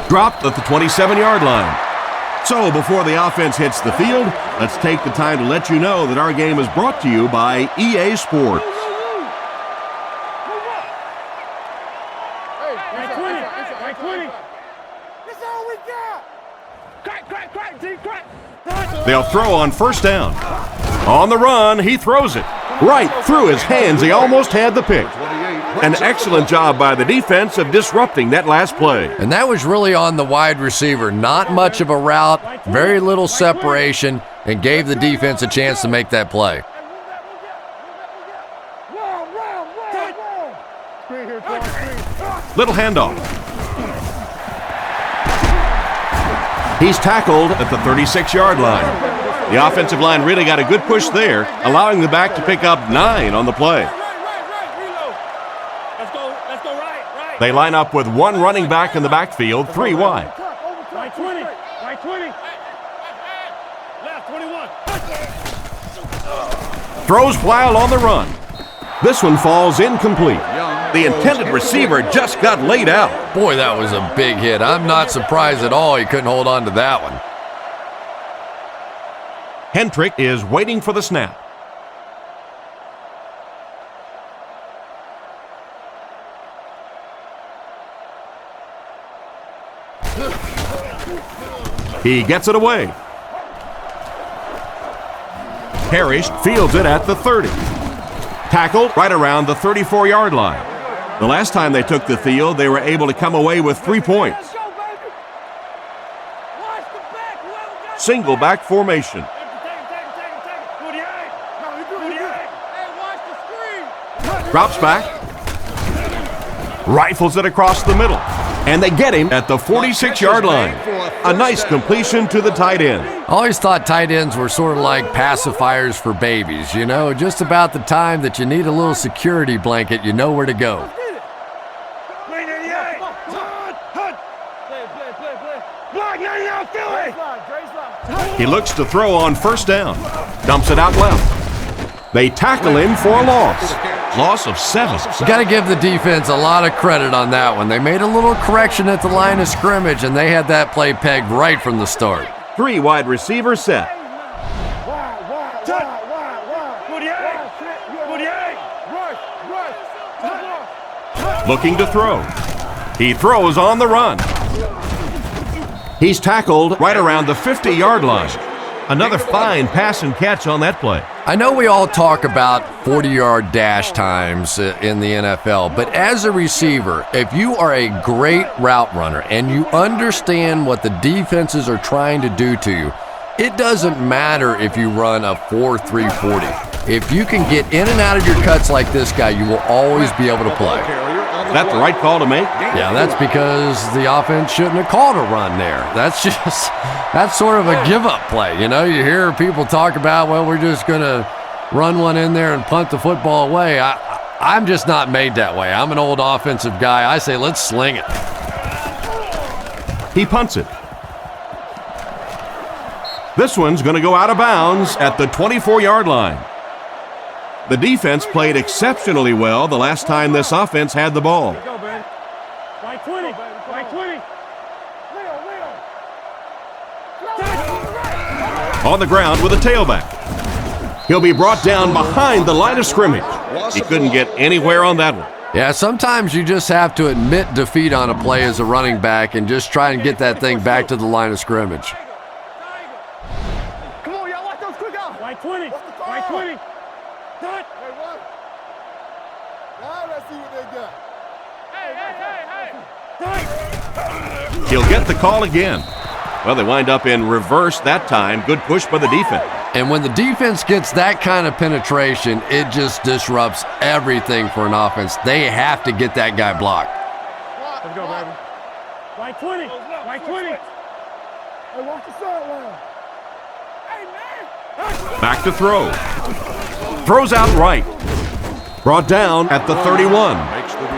Dropped at the 27-yard line. So before the offense hits the field, let's take the time to let you know that our game is brought to you by EA Sports. They'll throw on 1st down. On the run, he throws it. Right through his hands, he almost had the pick. An excellent job by the defense of disrupting that last play. And that was really on the wide receiver. Not much of a route, very little separation, and gave the defense a chance to make that play. Little handoff. He's tackled at the 36-yard line. The offensive line really got a good push there, allowing the back to pick up 9 on the play. They line up with 1 running back in the backfield, 3 wide. Right 20. Right 20. Left 21. Throws while on the run. This one falls incomplete. The intended receiver just got laid out. Boy, that was a big hit. I'm not surprised at all he couldn't hold on to that one. Hendrick is waiting for the snap. He gets it away. Parrish fields it at the 30. Tackled right around the 34-yard line. The last time they took the field, they were able to come away with 3 points. Single back formation. Drops back. Rifles it across the middle. And they get him at the 46-yard line. A nice completion to the tight end. I always thought tight ends were sort of like pacifiers for babies, you know, just about the time that you need a little security blanket, you know where to go. He looks to throw on 1st down. Dumps it out left. They tackle him for a loss. Loss of 7. You got to give the defense a lot of credit on that one. They made a little correction at the line of scrimmage, and they had that play pegged right from the start. 3 wide receivers set. Looking to throw. He throws on the run. He's tackled right around the 50-yard line. Another fine pass and catch on that play. I know we all talk about 40-yard dash times in the NFL, but as a receiver, if you are a great route runner and you understand what the defenses are trying to do to you, it doesn't matter if you run a 4.3 40. If you can get in and out of your cuts like this guy, you will always be able to play. Is that the right call to make? Yeah, that's because the offense shouldn't have called a run there. That's sort of a give-up play. You know, you hear people talk about, well, we're just going to run one in there and punt the football away. I'm just not made that way. I'm an old offensive guy. I say, let's sling it. He punts it. This one's going to go out of bounds at the 24-yard line. The defense played exceptionally well the last time this offense had the ball. On the ground with a tailback. He'll be brought down behind the line of scrimmage. He couldn't get anywhere on that one. Yeah, sometimes you just have to admit defeat on a play as a running back and just try and get that thing back to the line of scrimmage. Come on, y'all, watch those quick out. White 20. White 20. Dot. Hey, what? Now let's see what they got. Hey. He'll get the call again. Well, they wind up in reverse that time. Good push by the defense. And when the defense gets that kind of penetration, it just disrupts everything for an offense. They have to get that guy blocked. Let's go, baby. White 20. White 20. Hey, watch the sideline. Hey, man. Back to throw. Throws out right. Brought down at the 31.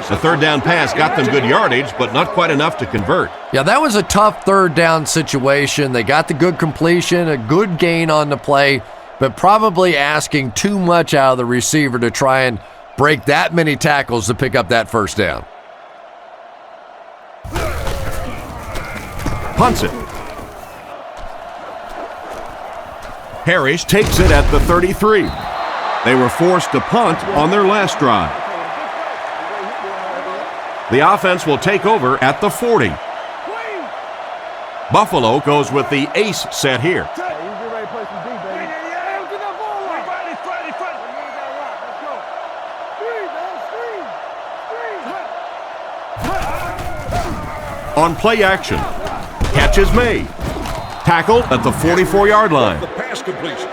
The third down pass got them good yardage, but not quite enough to convert. Yeah, that was a tough third down situation. They got the good completion, a good gain on the play, but probably asking too much out of the receiver to try and break that many tackles to pick up that first down. Punts it. Parrish takes it at the 33. They were forced to punt on their last drive. The offense will take over at the 40. Buffalo goes with the ace set here. On play action, catch is made. Tackled at the 44-yard line.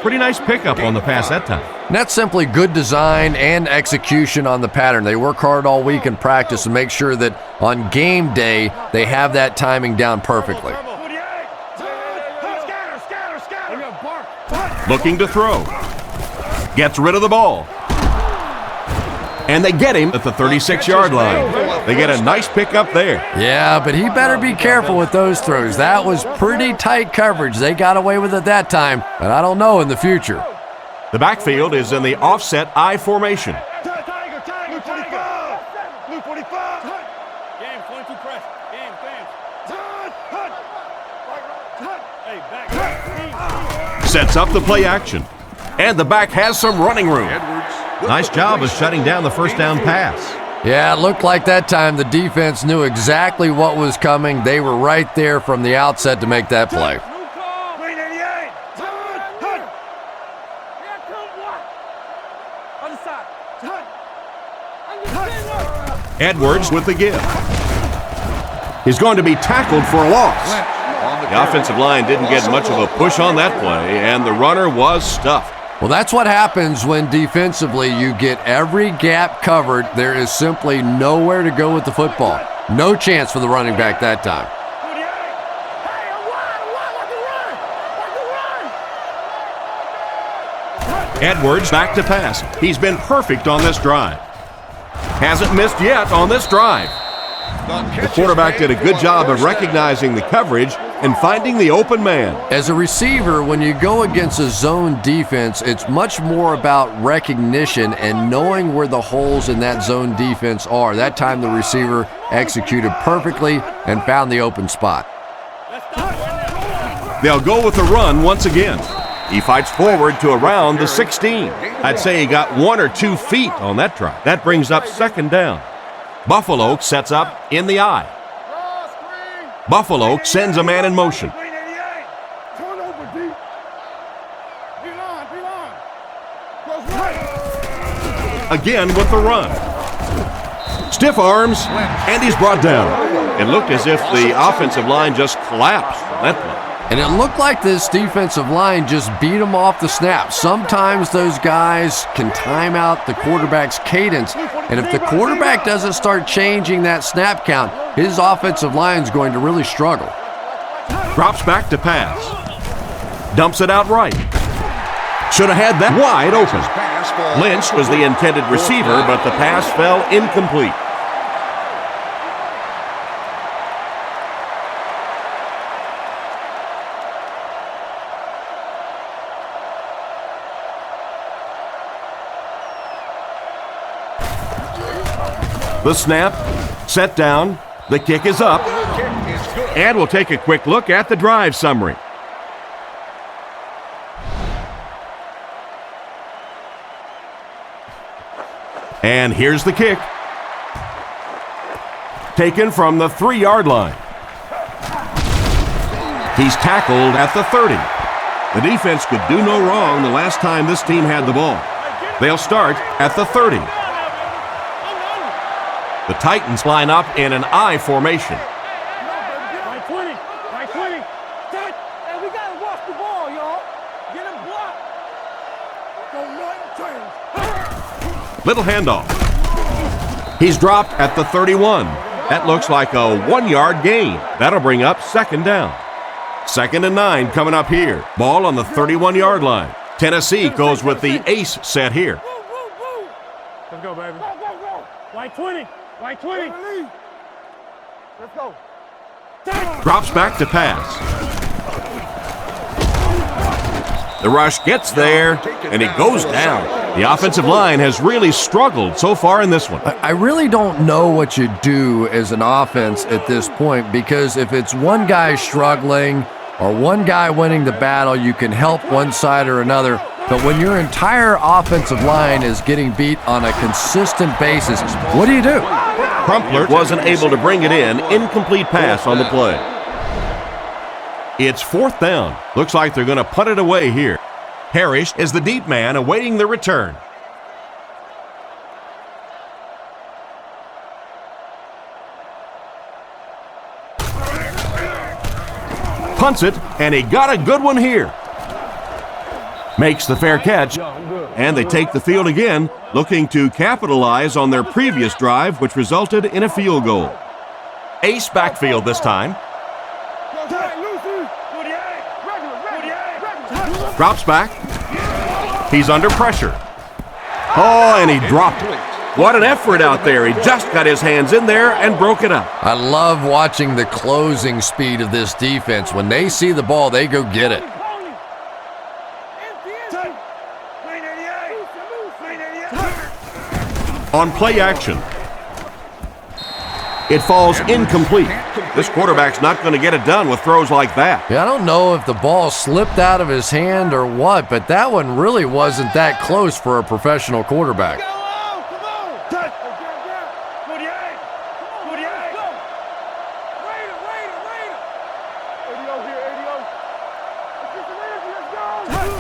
Pretty nice pickup on the pass that time. And that's simply good design and execution on the pattern. They work hard all week in practice to make sure that on game day they have that timing down perfectly. Looking to throw. Gets rid of the ball. And they get him at the 36-yard line. They get a nice pickup there. Yeah, but he better be careful with those throws. That was pretty tight coverage. They got away with it that time, but I don't know in the future. The backfield is in the offset I formation. Sets up the play action. And the back has some running room. Nice job of shutting down the first down pass. Yeah, it looked like that time the defense knew exactly what was coming. They were right there from the outset to make that play. Edwards with the give. He's going to be tackled for a loss. The offensive line didn't get much of a push on that play, and the runner was stuffed. Well, that's what happens when defensively you get every gap covered. There is simply nowhere to go with the football. No chance for the running back that time. Edwards back to pass. He's been perfect on this drive. Hasn't missed yet on this drive. The quarterback did a good job of recognizing the coverage and finding the open man. As a receiver, when you go against a zone defense, it's much more about recognition and knowing where the holes in that zone defense are. That time the receiver executed perfectly and found the open spot. They'll go with the run once again. He fights forward to around the 16. I'd say he got 1 or 2 feet on that drive. That brings up second down. Buffalo sets up in the I. Buffalo sends a man in motion. Again with the run. Stiff arms, and he's brought down. It looked as if the offensive line just collapsed on that play. And it looked like this defensive line just beat him off the snap. Sometimes those guys can time out the quarterback's cadence, and if the quarterback doesn't start changing that snap count, his offensive line's going to really struggle. Drops back to pass. Dumps it out right. Should have had that wide open. Lynch was the intended receiver, but the pass fell incomplete. The snap, set down, the kick is up, and we'll take a quick look at the drive summary. And here's the kick. Taken from the 3-yard line. He's tackled at the 30. The defense could do no wrong the last time this team had the ball. They'll start at the 30. The Titans line up in an I formation. Right 20. Right 20. Hey, we got to watch the ball, y'all. Get him blocked. Don't change. Little handoff. He's dropped at the 31. That looks like a 1-yard gain. That'll bring up 2nd down. 2nd and 9 coming up here. Ball on the 31-yard line. Tennessee goes with the ace set here. Let's go, baby. Go. Right 20. Right 20. Let's go. Drops back to pass. The rush gets there, and it goes down. The offensive line has really struggled so far in this one. I really don't know what you do as an offense at this point, because if it's one guy struggling or one guy winning the battle, you can help one side or another. But when your entire offensive line is getting beat on a consistent basis, what do you do? Crumpler wasn't able to bring it in. Incomplete pass on the play. It's 4th down. Looks like they're going to punt it away here. Parrish is the deep man awaiting the return. Punts it, and he got a good one here. Makes the fair catch, and they take the field again, looking to capitalize on their previous drive, which resulted in a field goal. Ace backfield this time. Drops back. He's under pressure. Oh, and he dropped it. What an effort out there. He just got his hands in there and broke it up. I love watching the closing speed of this defense. When they see the ball, they go get it. On play action. It falls incomplete. This quarterback's not going to get it done with throws like that. Yeah, I don't know if the ball slipped out of his hand or what, but that one really wasn't that close for a professional quarterback.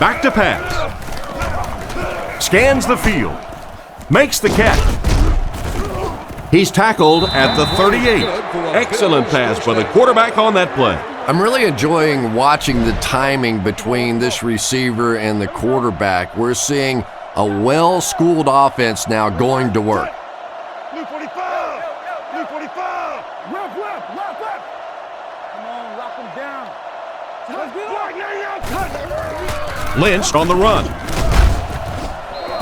Back to pass. Scans the field. Makes the catch. He's tackled at the 38. Excellent pass by the quarterback on that play. I'm really enjoying watching the timing between this receiver and the quarterback. We're seeing a well-schooled offense now going to work. Blue 45. Blue 45. Left. Come on, lock him down. Lynch on the run.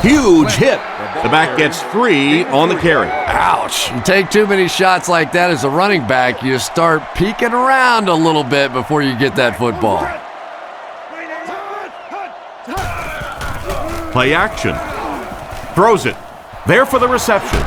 Huge hit. The back gets 3 on the carry. Ouch. You take too many shots like that as a running back, you start peeking around a little bit before you get that football. Play action. Throws it. There for the reception.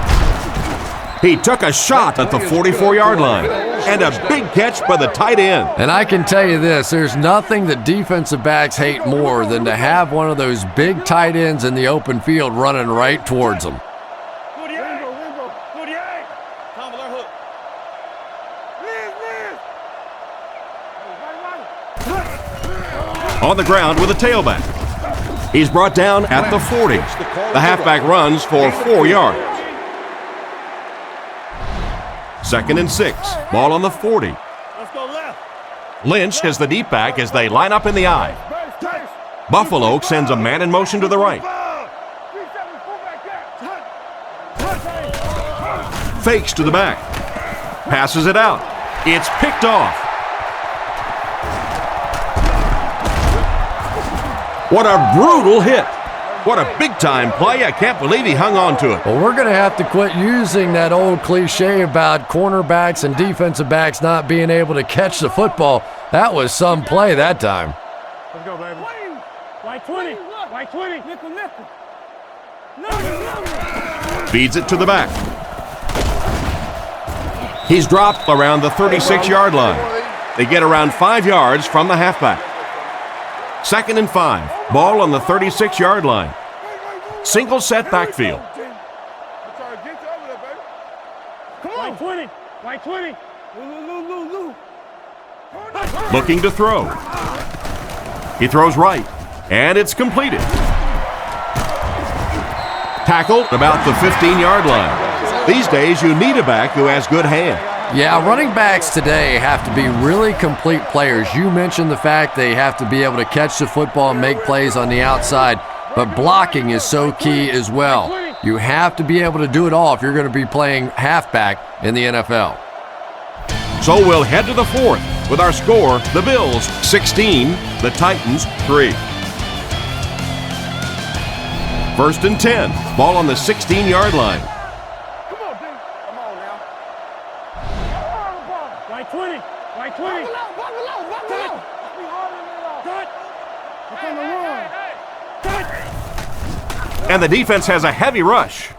He took a shot at the 44-yard line. And a big catch by the tight end. And I can tell you this, there's nothing that defensive backs hate more than to have one of those big tight ends in the open field running right towards them. On the ground with a tailback. He's brought down at the 40. The halfback runs for 4 yards. 2nd and 6. Ball on the 40. Let's go left. Lynch is the deep back as they line up in the I. Buffalo sends a man in motion to the right. Fakes to the back. Passes it out. It's picked off. What a brutal hit. What a big-time play. I can't believe he hung on to it. Well, we're going to have to quit using that old cliche about cornerbacks and defensive backs not being able to catch the football. That was some play that time. Let's go, baby. Right 20. Right 20. Nickel. Feeds it to the back. He's dropped around the 36-yard line. They get around 5 yards from the halfback. 2nd and 5. Ball on the 36-yard line. Single set backfield. Right 20. Lou. Looking to throw. He throws right, and it's completed. Tackled about the 15-yard line. These days, you need a back who has good hands. Yeah, running backs today have to be really complete players. You mentioned the fact they have to be able to catch the football and make plays on the outside, but blocking is so key as well. You have to be able to do it all if you're going to be playing halfback in the NFL. So we'll head to the fourth with our score, the Bills 16, the Titans 3. First and 10, ball on the 16-yard line. Come on, dude. Come on now. Right 20. Right 20. And the defense has a heavy rush.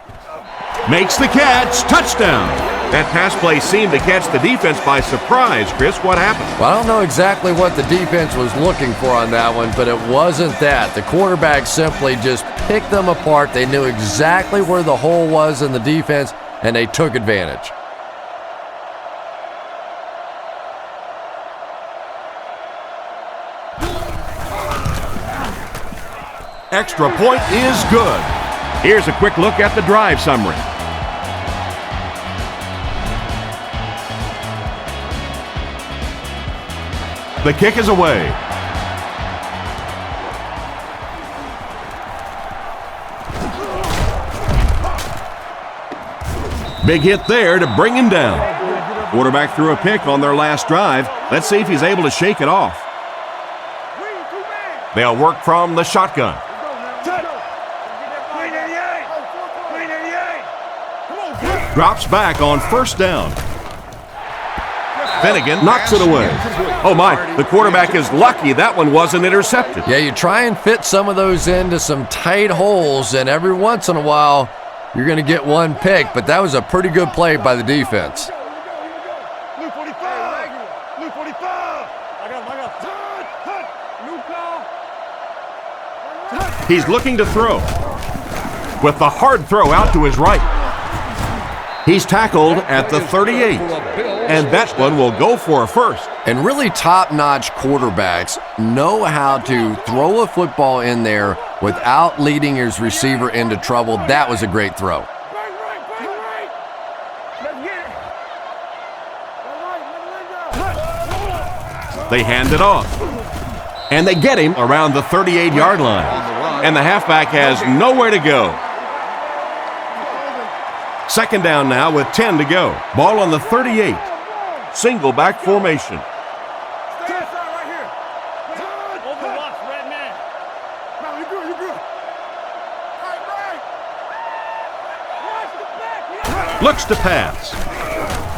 Makes the catch, touchdown. That pass play seemed to catch the defense by surprise. Chris, what happened? Well, I don't know exactly what the defense was looking for on that one, but it wasn't that. The quarterback simply just picked them apart. They knew exactly where the hole was in the defense, and they took advantage. Extra point is good. Here's a quick look at the drive summary. The kick is away. Big hit there to bring him down. Quarterback threw a pick on their last drive. Let's see if he's able to shake it off. They'll work from the shotgun. Drops back on first down. Finnegan knocks it away. Oh my, the quarterback is lucky that one wasn't intercepted. Yeah, you try and fit some of those into some tight holes, and every once in a while, you're going to get one pick, but that was a pretty good play by the defense. Blue 45. Blue 45. I got. He's looking to throw. With the hard throw out to his right. He's tackled at the 38, and that one will go for a first. And really top-notch quarterbacks know how to throw a football in there without leading his receiver into trouble. That was a great throw. They hand it off, and they get him around the 38-yard line, and the halfback has nowhere to go. Second down now with 10 to go. Ball on the 38. Single back formation. Looks to pass.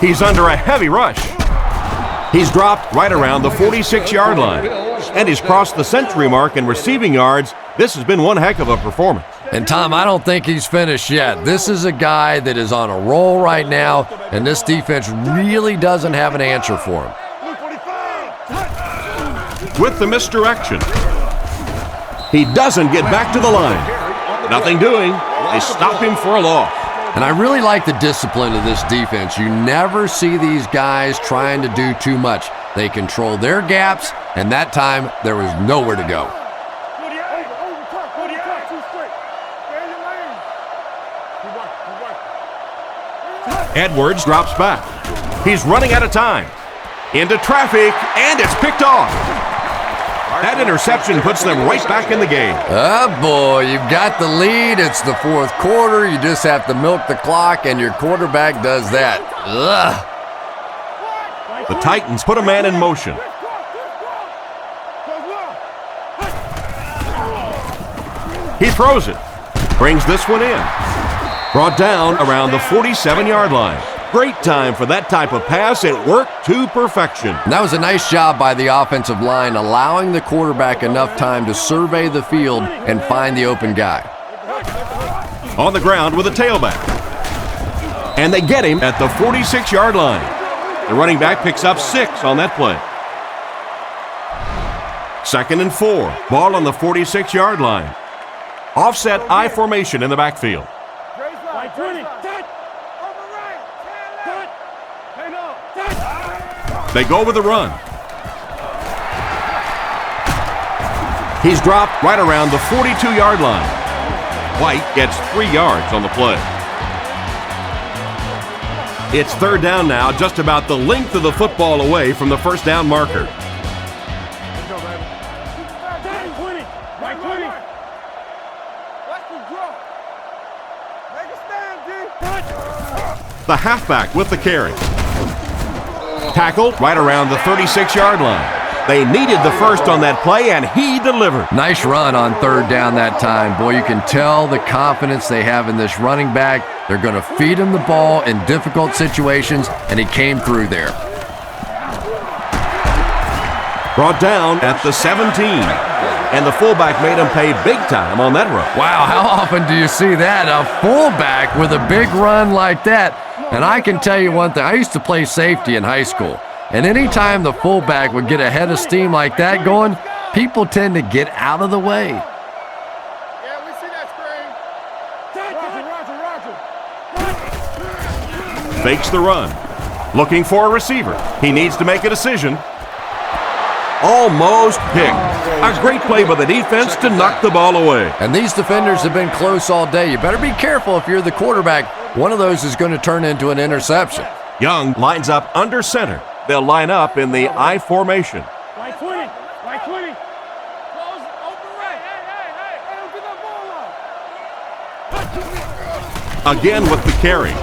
He's under a heavy rush. He's dropped right around the 46-yard line. And he's crossed the century mark in receiving yards. This has been one heck of a performance. And Tom, I don't think he's finished yet. This is a guy that is on a roll right now, and this defense really doesn't have an answer for him. With the misdirection. He doesn't get back to the line. Nothing doing. They stop him for a loss. And I really like the discipline of this defense. You never see these guys trying to do too much. They control their gaps, and that time there was nowhere to go. Edwards drops back. He's running out of time. Into traffic, and it's picked off. That interception puts them right back in the game. Oh, boy, you've got the lead. It's the fourth quarter. You just have to milk the clock, and your quarterback does that. Ugh. The Titans put a man in motion. He throws it. Brings this one in. Brought down around the 47-yard line. Great time for that type of pass. It worked to perfection. And that was a nice job by the offensive line, allowing the quarterback enough time to survey the field and find the open guy. On the ground with a tailback. And they get him at the 46-yard line. The running back picks up 6 on that play. Second and 4. Ball on the 46-yard line. Offset I formation in the backfield. Right 20. Cut. Over right. Cut. They go with the run. He's dropped right around the 42-yard line. White gets 3 yards on the play. It's third down now, just about the length of the football away from the first down marker. The halfback with the carry. Tackled right around the 36-yard line. They needed the first on that play, and he delivered. Nice run on third down that time. Boy, you can tell the confidence they have in this running back. They're going to feed him the ball in difficult situations, and he came through there. Brought down at the 17, and the fullback made him pay big time on that run. Wow, how often do you see that? A fullback with a big run like that. And I can tell you one thing. I used to play safety in high school. And anytime the fullback would get a head of steam like that going, people tend to get out of the way. Yeah, we see that screen. Fakes the run. Looking for a receiver. He needs to make a decision. Almost picked. A great play by the defense to knock the ball away. And these defenders have been close all day. You better be careful if you're the quarterback. One of those is going to turn into an interception. Young lines up under center. They'll line up in the I formation. Right 20. Right 20. Close, open right. Hey, don't get that ball out. Again with the carry.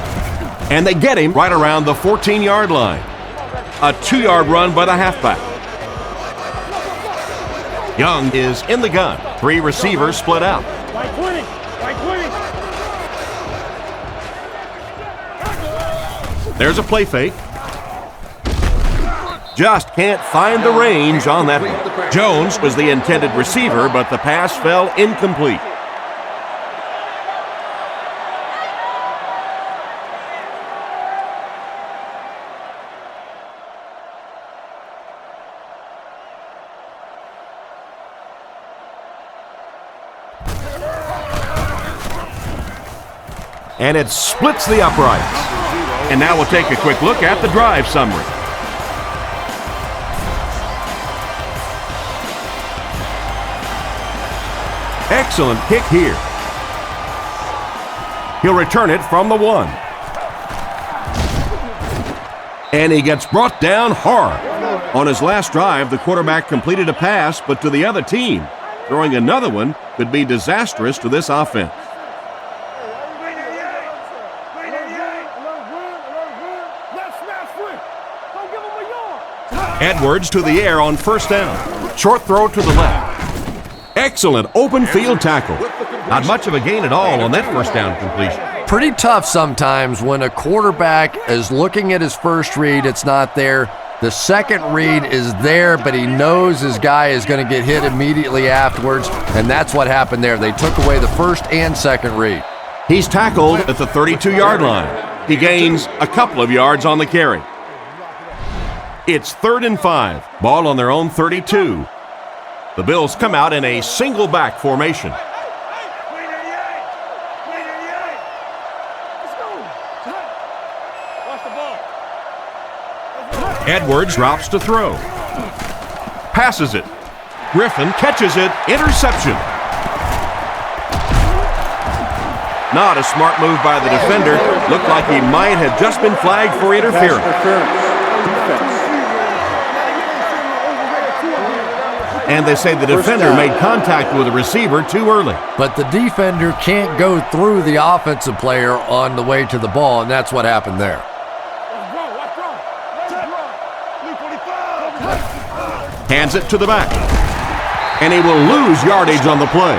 And they get him right around the 14-yard line. A 2-yard run by the halfback. Young is in the gun. 3 receivers split out. Right 20. Right 20. There's a play fake. Just can't find the range on that one. Jones was the intended receiver, but the pass fell incomplete. And it splits the uprights. And now we'll take a quick look at the drive summary. Excellent kick here. He'll return it from the 1. And he gets brought down hard. On his last drive, the quarterback completed a pass, but to the other team. Throwing another one could be disastrous to this offense. Edwards to the air on first down. Short throw to the left. Excellent open field tackle. Not much of a gain at all on that first down completion. Pretty tough sometimes when a quarterback is looking at his first read, it's not there. The second read is there, but he knows his guy is going to get hit immediately afterwards, and that's what happened there. They took away the first and second read. He's tackled at the 32-yard line. He gains a couple of yards on the carry. It's 3rd and 5. Ball on their own 32. The Bills come out in a single back formation. Edwards drops to throw. Passes it. Griffin catches it. Interception. Not a smart move by the defender. Looked like he might have just been flagged for interference. And they say the defender made contact with the receiver too early. But the defender can't go through the offensive player on the way to the ball, and that's what happened there. Hands it to the back. And he will lose yardage on the play.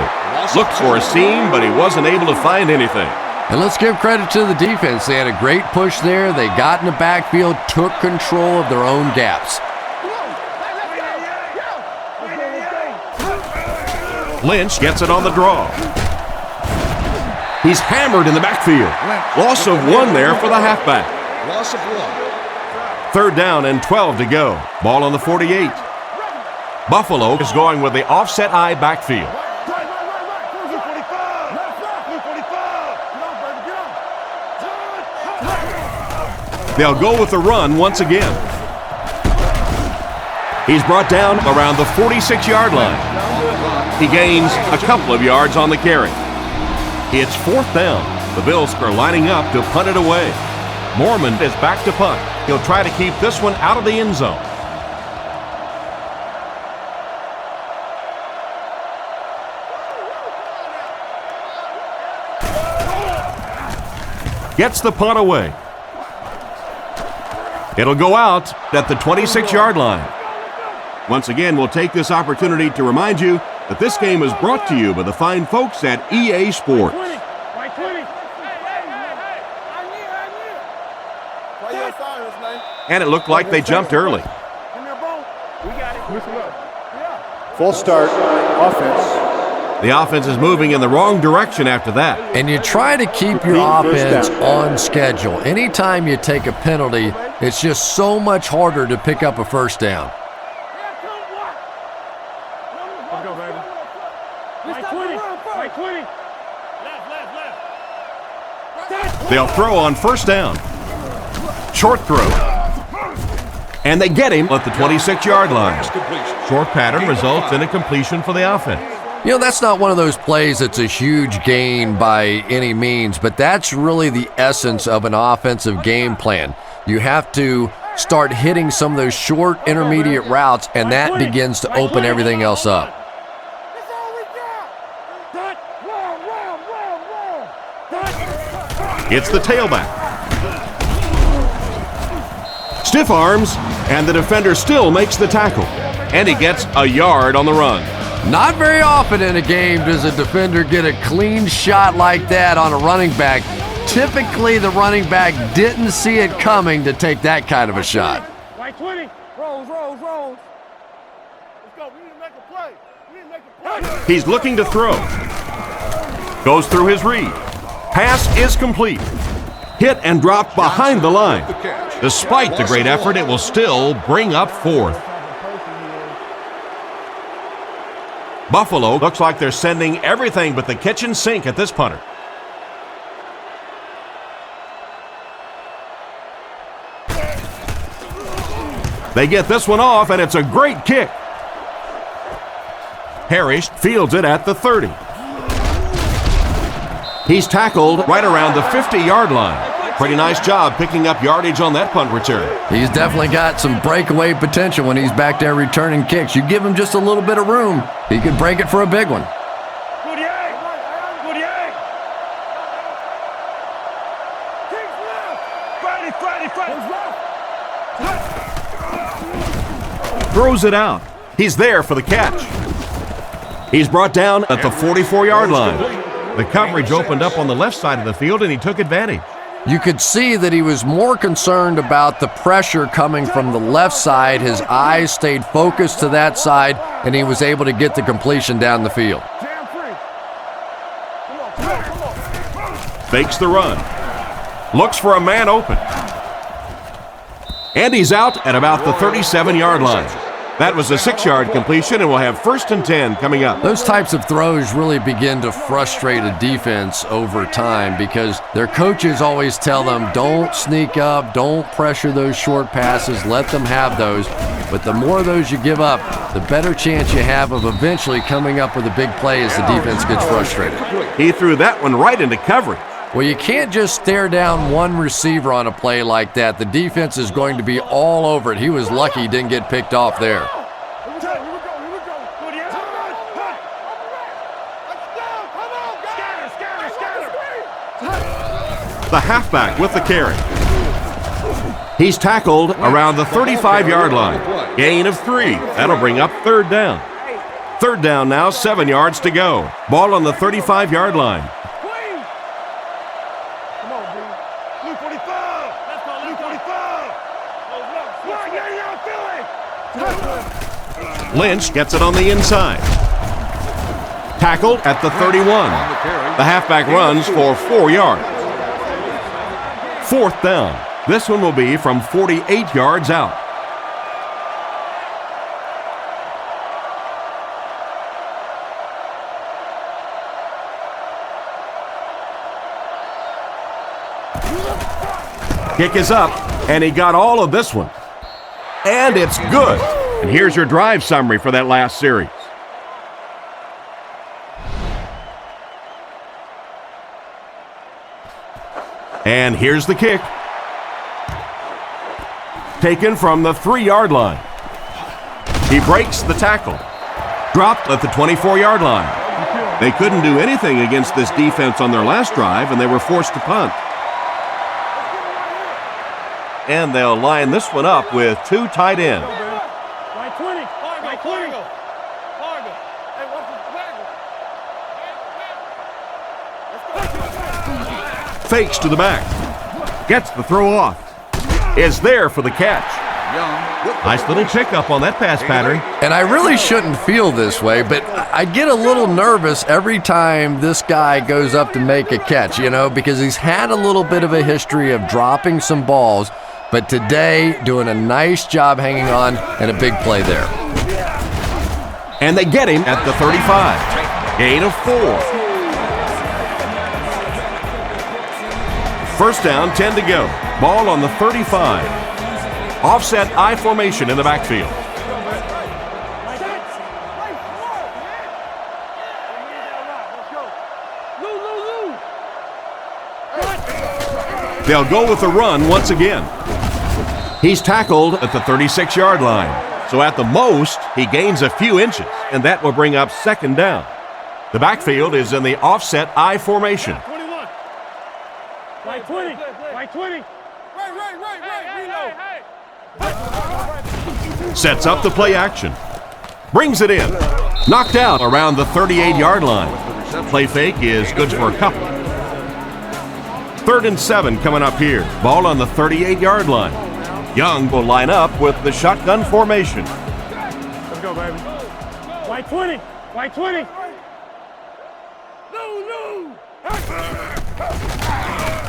Looked for a seam, but he wasn't able to find anything. And let's give credit to the defense. They had a great push there. They got in the backfield, took control of their own gaps. Lynch gets it on the draw. He's hammered in the backfield. Loss of 1 there for the halfback. Loss of 1. 3rd down and 12 to go. Ball on the 48. Buffalo is going with the offset I backfield. They'll go with the run once again. He's brought down around the 46-yard line. He gains a couple of yards on the carry. It's 4th down. The Bills are lining up to punt it away. Mormon is back to punt. He'll try to keep this one out of the end zone. Gets the punt away. It'll go out at the 26-yard line. Once again, we'll take this opportunity to remind you that this game is brought to you by the fine folks at EA Sports. And it looked like they jumped early. Full start, offense. The offense is moving in the wrong direction after that. And you try to keep your offense on schedule. Anytime you take a penalty, it's just so much harder to pick up a first down. They'll throw on first down. Short throw. And they get him at the 26-yard line. Short pattern results in a completion for the offense. You know, that's not one of those plays that's a huge gain by any means, but that's really the essence of an offensive game plan. You have to start hitting some of those short intermediate routes, and that begins to open everything else up. It's the tailback. Stiff arms, and the defender still makes the tackle. And he gets a yard on the run. Not very often in a game does a defender get a clean shot like that on a running back. Typically, the running back didn't see it coming to take that kind of a shot. Right 20. Rolls. Let's go. We need to make a play. He's looking to throw. Goes through his read. Pass is complete. Hit and dropped behind the line. Despite the great effort, it will still bring up 4th. Buffalo looks like they're sending everything but the kitchen sink at this punter. They get this one off, and it's a great kick. Harris fields it at the 30. He's tackled right around the 50-yard line. Pretty nice job picking up yardage on that punt return. He's definitely got some breakaway potential when he's back there returning kicks. You give him just a little bit of room, he could break it for a big one. Good egg. Friday. Throws it out. He's there for the catch. He's brought down at the 44-yard line. The coverage opened up on the left side of the field, and he took advantage. You could see that he was more concerned about the pressure coming from the left side. His eyes stayed focused to that side, and he was able to get the completion down the field. Fakes the run. Looks for a man open. And he's out at about the 37-yard line. That was a 6-yard completion, and we'll have 1st and 10 coming up. Those types of throws really begin to frustrate a defense over time because their coaches always tell them, don't sneak up, don't pressure those short passes, let them have those. But the more of those you give up, the better chance you have of eventually coming up with a big play as the defense gets frustrated. He threw that one right into coverage. Well, you can't just stare down one receiver on a play like that. The defense is going to be all over it. He was lucky he didn't get picked off there. The halfback with the carry. He's tackled around the 35-yard line. Gain of 3. That'll bring up 3rd down. 3rd down now, 7 yards to go. Ball on the 35-yard line. Lynch gets it on the inside. Tackled at the 31. The halfback runs for 4 yards. 4th down. This one will be from 48 yards out. Kick is up, and he got all of this one. And it's good. And here's your drive summary for that last series. And here's the kick. Taken from the 3-yard line. He breaks the tackle. Dropped at the 24-yard line. They couldn't do anything against this defense on their last drive, and they were forced to punt. And they'll line this one up with 2 tight ends. Right 20. Right 20. Fakes to the back. Gets the throw off. Is there for the catch. Nice little pickup on that pass pattern. And I really shouldn't feel this way, but I get a little nervous every time this guy goes up to make a catch, because he's had a little bit of a history of dropping some balls, but today doing a nice job hanging on and a big play there. And they get him at the 35. Gain of 4. First down, 10 to go. Ball on the 35. Offset I formation in the backfield. They'll go with the run once again. He's tackled at the 36-yard line. So at the most, he gains a few inches, and that will bring up second down. The backfield is in the offset I formation. Right 20. Right 20. Sets up the play action. Brings it in. Knocked out around the 38-yard line. Play fake is good for a couple. 3rd and 7 coming up here. Ball on the 38-yard line. Young will line up with the shotgun formation. Let's go, baby. Right 20. Right 20.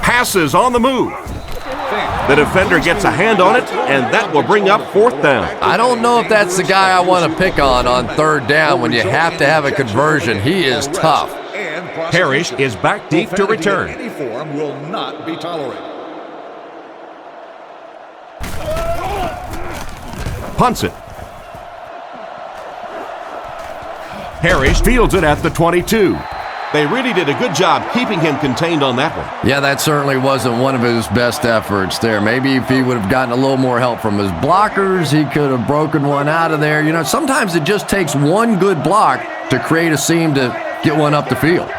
Passes on the move. The defender gets a hand on it, and that will bring up 4th down. I don't know if that's the guy I want to pick on 3rd down when you have to have a conversion. He is tough. Parrish is back deep to return. Any form will not be tolerated. Punts it. Parrish fields it at the 22. They really did a good job keeping him contained on that one. Yeah, that certainly wasn't one of his best efforts there. Maybe if he would have gotten a little more help from his blockers, he could have broken one out of there. Sometimes it just takes one good block to create a seam to get one up the field.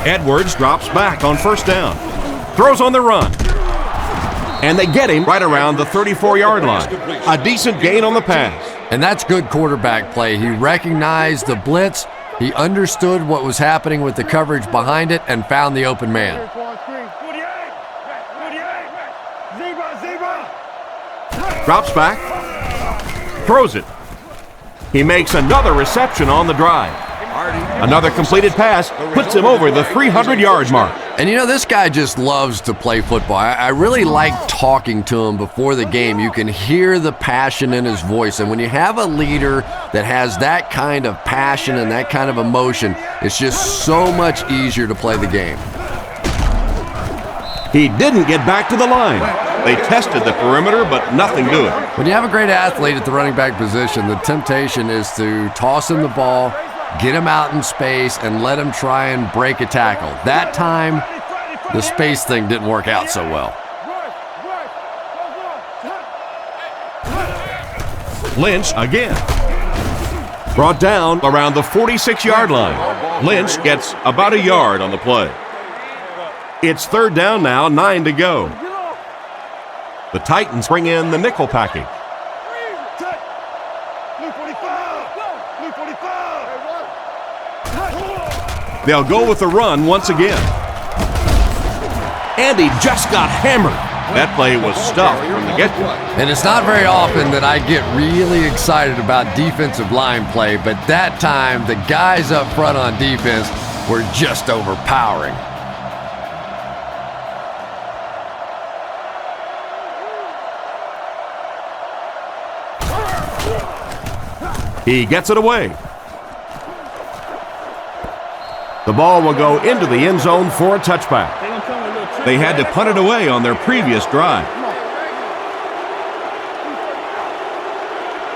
Edwards drops back on 1st down. Throws on the run. And they get him right around the 34-yard line. A decent gain on the pass. And that's good quarterback play. He recognized the blitz, he understood what was happening with the coverage behind it, and found the open man. Drops back, throws it. He makes another reception on the drive. Another completed pass puts him over the 300-yard mark. And this guy just loves to play football. I really like talking to him before the game. You can hear the passion in his voice. And when you have a leader that has that kind of passion and that kind of emotion, it's just so much easier to play the game. He didn't get back to the line. They tested the perimeter, but nothing doing. When you have a great athlete at the running back position, the temptation is to toss him the ball, get him out in space, and let him try and break a tackle. That time, the space thing didn't work out so well. Lynch again. Brought down around the 46-yard line. Lynch gets about a yard on the play. It's 3rd down now, 9 to go. The Titans bring in the nickel package. They'll go with the run once again. And he just got hammered. That play was stuffed from the get-go. And it's not very often that I get really excited about defensive line play, but that time the guys up front on defense were just overpowering. He gets it away. The ball will go into the end zone for a touchback. They had to punt it away on their previous drive.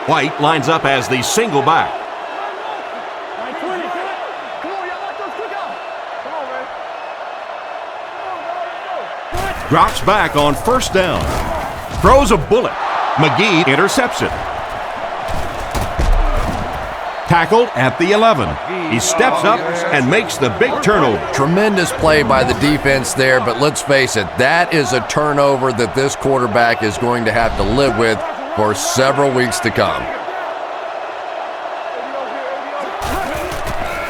White lines up as the single back. Right 20. Come on, y'all like those quick out. Come on, man. Come on, let's go. Drops back on first down. Throws a bullet. McGee intercepts it. Tackled at the 11. He steps up and makes the big turnover. Tremendous play by the defense there, but let's face it, that is a turnover that this quarterback is going to have to live with for several weeks to come.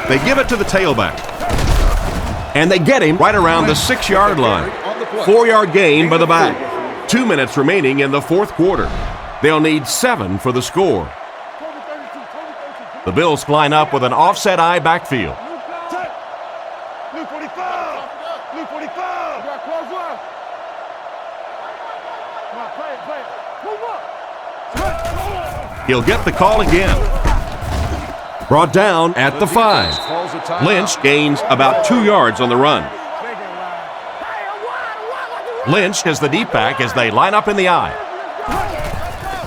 They give it to the tailback. And they get him right around the 6-yard line. 4-yard gain by the back. 2 minutes remaining in the fourth quarter. They'll need 7 for the score. The Bills line up with an offset eye backfield. Blue 45. Blue 45. You got close one. Come on, play it. Move up. He'll get the call again. Brought down at the 5. Lynch gains about 2 yards on the run. Lynch has the deep back as they line up in the eye.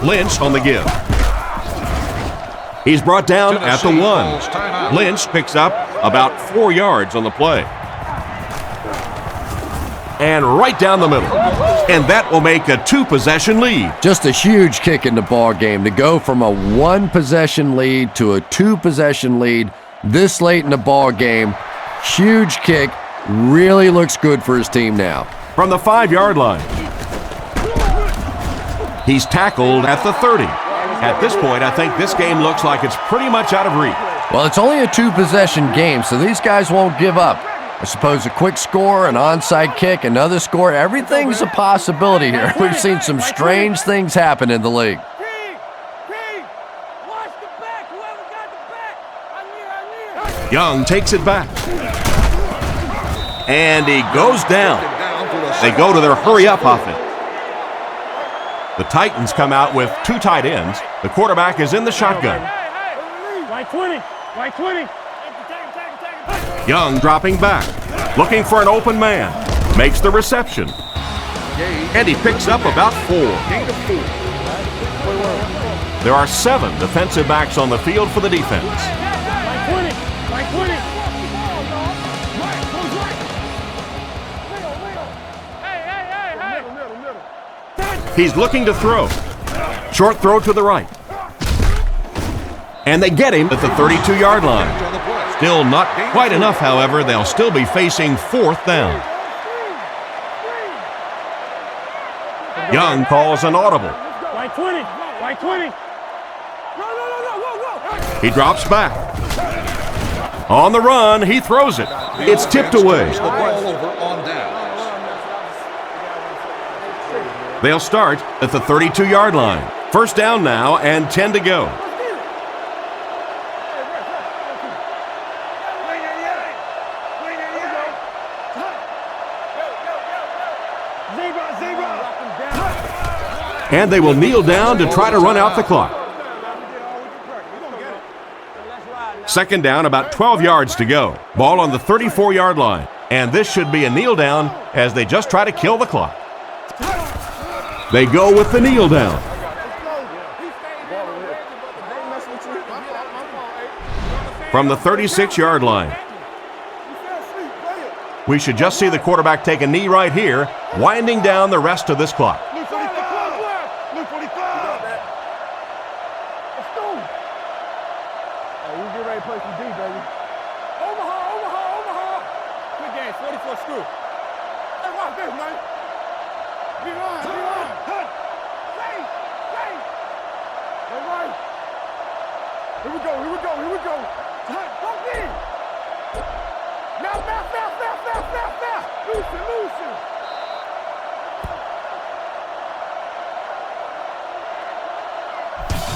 Lynch on the give. He's brought down at the 1. Lynch picks up about 4 yards on the play. And right down the middle. And that will make a 2-possession lead. Just a huge kick in the ball game to go from a 1-possession lead to a 2-possession lead this late in the ball game. Huge kick. Really looks good for his team now. From the 5-yard line. He's tackled at the 30. At this point, I think this game looks like it's pretty much out of reach. Well, it's only a 2-possession game, so these guys won't give up. I suppose a quick score, an onside kick, another score, everything's a possibility here. We've seen some strange things happen in the league. Watch the back. Whoever got the back. I near. Young takes it back. And he goes down. They go to their hurry-up offense. The Titans come out with 2 tight ends. The quarterback is in the shotgun. Right 20. Right 20. Young dropping back, looking for an open man. Makes the reception. And he picks up about 4. There are 7 defensive backs on the field for the defense. Right 20. Right 20. He's looking to throw. Short throw to the right. And they get him at the 32-yard line. Still not quite enough, however. They'll still be facing 4th down. Young calls an audible. Right 20. Right 20. No. He drops back. On the run, he throws it. It's tipped away. The ball over on downs. They'll start at the 32-yard line. 1st down now and 10 to go. And they will kneel down to try to run out the clock. 2nd down, about 12 yards to go. Ball on the 34-yard line. And this should be a kneel down as they just try to kill the clock. They go with the kneel down. From the 36-yard line. We should just see the quarterback take a knee right here, winding down the rest of this clock.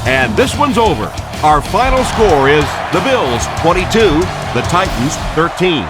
And this one's over. Our final score is the Bills 22, the Titans 13.